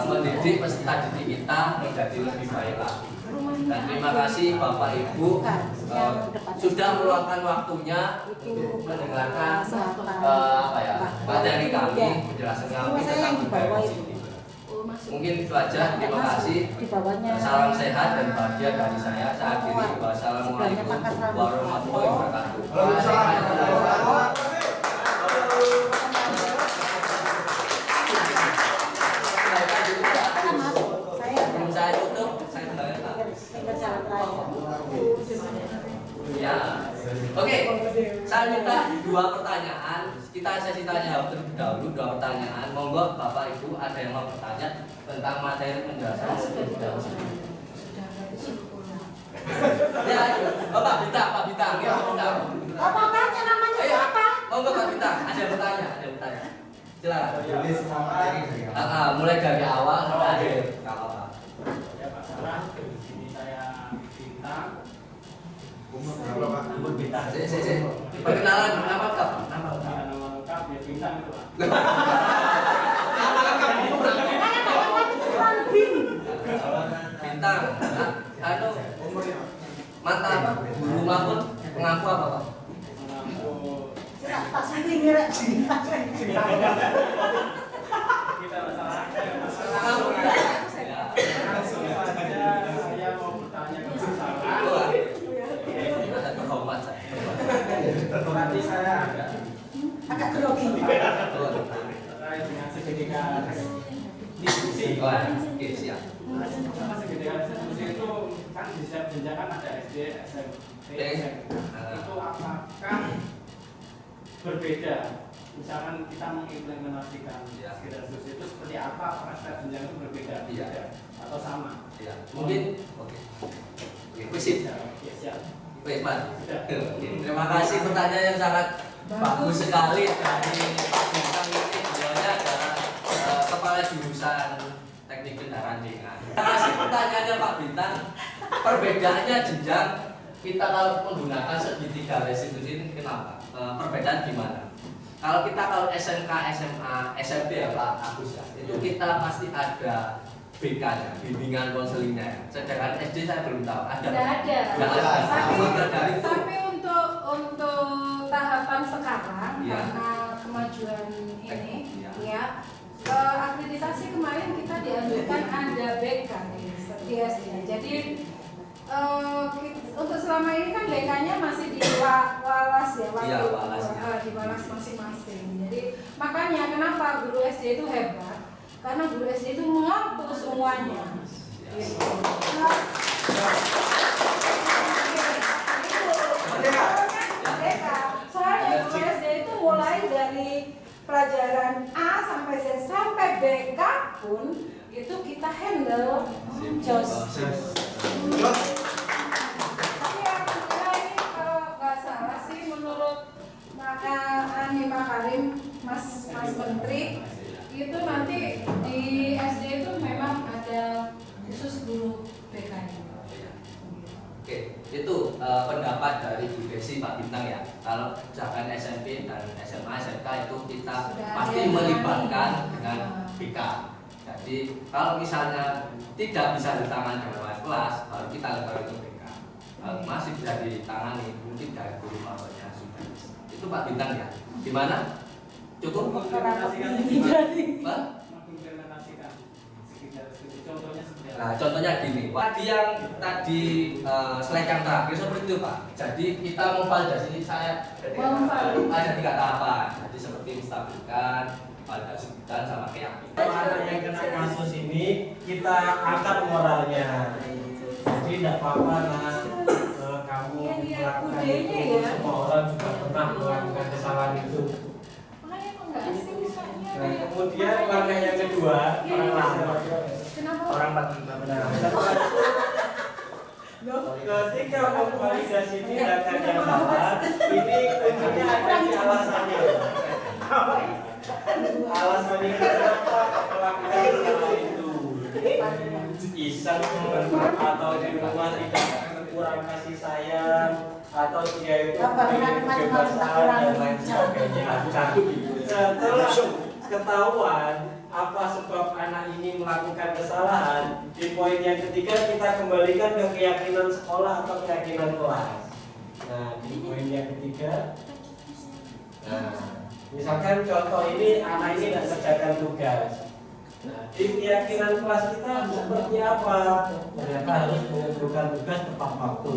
mendidik peserta didik kita menjadi lebih baik lagi. Dan terima kasih Bapak Ibu sudah meluangkan waktunya untuk mendengarkan materi kami, penjelasan kami tentang budaya positif. Mungkin itu aja, terima kasih. Salam sehat dan bahagia dari saya. Saya akhiri. Wassalamualaikum warahmatullahi wabarakatuh. Sebelum saya tutup, saya kembali ya. Oke, saya minta 2 pertanyaan. Kita sesi tanya jawab terlebih dahulu, 2 pertanyaan. Monggo Bapak Ibu ada yang mau bertanya tentang materi penjelasan terlebih dahulu. Ya, Pak Bintang, Pak Bintang, ya Pak Bintang. Apa tanya namanya siapa? Monggo Pak Bintang, ada yang bertanya, Silakan. Tulis semua materi dari awal. Mulai dari awal sampai akhir. Enggak apa-apa. Ya Pak Sarah, di sini saya Bintang. Berapa Pak? Umur Bintang. Perkenalan nama lengkap. Nama lengkap ya Bintang itu Pak. Bintang. Anu mata apa? Guru maupun pengaku apa Pak? Tak sendiri ngira. Kita masalah Ya. saya mau bertanya ke Pak Sarah. Ada terhormat saya. Tadi saya Agak grogi. terkait dengan segitiga diskusi. Oke, siap. Sama segitiga diskusi itu kan di setiap jenjang kan ada SD, SMP, SMP. Itu apakah berbeda? Misalkan kita mengimplementasikan segitiga diskusi itu seperti apa? Apakah setiap jenjang itu berbeda? Iya. Atau sama? Ya, mungkin oke. Sip. Oke, siap. Baik, Pak. Sudah. Terima kasih, pertanyaan yang sangat bagus sekali dari Pak Bintang ini. Beliaunya adalah kepala jurusan teknik kendaraan ringan. Terima kasih pertanyaannya Pak Bintang. Perbedaannya jenjang kita kalau menggunakan segitiga restitusi ini kenapa? Perbedaan gimana? Kalau SMK, SMA, SMP ya Pak Agus ya, itu kita pasti ada BK-nya, bimbingan konselingnya. Sedangkan SD saya belum tahu. Ada? Tidak ada. Tidak ada. Tapi untuk tahapan sekarang Ya. karena kemajuan ini, Ya. ya akreditasi kemarin kita dianjurkan ada BK di SD. Jadi untuk selama ini kan BK-nya masih di Walas ya, Iya, Walas, ya. di Walas masing-masing. Jadi makanya kenapa guru SD itu hebat? Karena guru SD itu mengaku semuanya. Gitu. Soalnya guru SD itu mulai dari pelajaran A sampai Z sampai BK pun itu kita handle jos. Tapi alhamdulillah ini kalau nggak salah sih menurut Ani Makarim Mas Menteri itu nanti di SD itu memang ada khusus guru BK-nya. pendapat dari Bu Desi, Pak Bintang ya. Kalau misalkan SMP dan SMA, SMK itu kita pasti melibatkan dengan BK. Jadi kalau misalnya tidak bisa ditangani dengan wali kelas, baru kita lempar itu BK. Kalau masih bisa ditangani, mungkin dari guru bawahnya sudah. Itu Pak Bintang ya. Gimana? Cukup? Pak? Nah, contohnya gini, tadi slide yang terakhir seperti itu Pak. Jadi kita memvalidasi saya ada 3 tahapan. Jadi seperti menstabilkan, validasi dan sama keyakinan. Anak yang kena kasus ini kita angkat moralnya. Jadi tidak apa-apa nah, kamu melakukan itu. Semua orang juga pernah melakukan kesalahan itu. Nah, kemudian langkah yang kedua, orang benar. Ketika memvalidasi tindakan yang salah, ini kuncinya ada di alasannya. Alasannya kenapa melakukan kesalahan itu? Iseng atau di rumah tidak kurang kasih sayang, atau dia itu kebebasan dan lain sebagainya. Setelah ketahuan apa sebab anak ini melakukan kesalahan, di poin yang ketiga kita kembalikan ke keyakinan sekolah atau keyakinan kelas. Nah, di poin yang ketiga, misalkan contoh ini anak ini tidak kerjakan tugas. Nah, di keyakinan kelas kita seperti apa? Ternyata harus mengumpulkan tugas tepat waktu.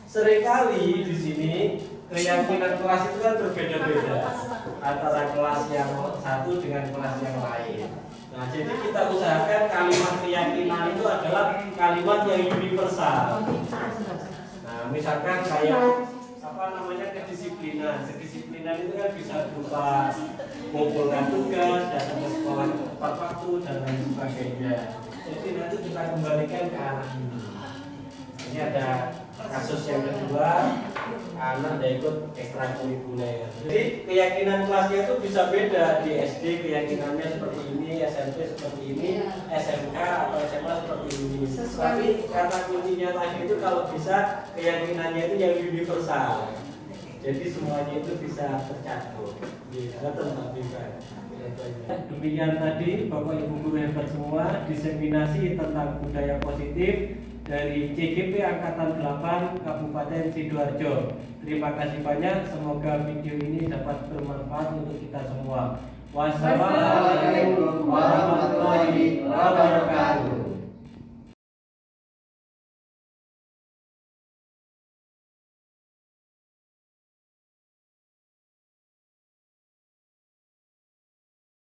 Seringkali di sini keyakinan kelas itu kan berbeda-beda antara kelas yang satu dengan kelas yang lain. Nah, jadi kita usahakan kalimat keyakinan itu adalah kalimat yang universal. Nah, misalkan kayak kedisiplinan. Kedisiplinan itu kan bisa berupa mengumpulkan tugas, datang ke sekolah tepat waktu dan lain sebagainya. Jadi nanti kita kembalikan ke anak ini. Ini ada kasus yang kedua, anak tidak ikut ekstrakurikuler. Jadi keyakinan kelasnya itu bisa beda. Di SD keyakinannya seperti ini, SMP seperti ini, SMK atau SMA seperti ini. Tapi kata kuncinya tadi itu kalau bisa keyakinannya itu yang universal. Jadi semuanya itu bisa tercakup. Demikian tadi Bapak Ibu guru hebat semua, diseminasi tentang budaya positif dari CGP Angkatan 8 Kabupaten Sidoarjo. Terima kasih banyak, semoga video ini dapat bermanfaat untuk kita semua. Wassalamualaikum warahmatullahi wabarakatuh.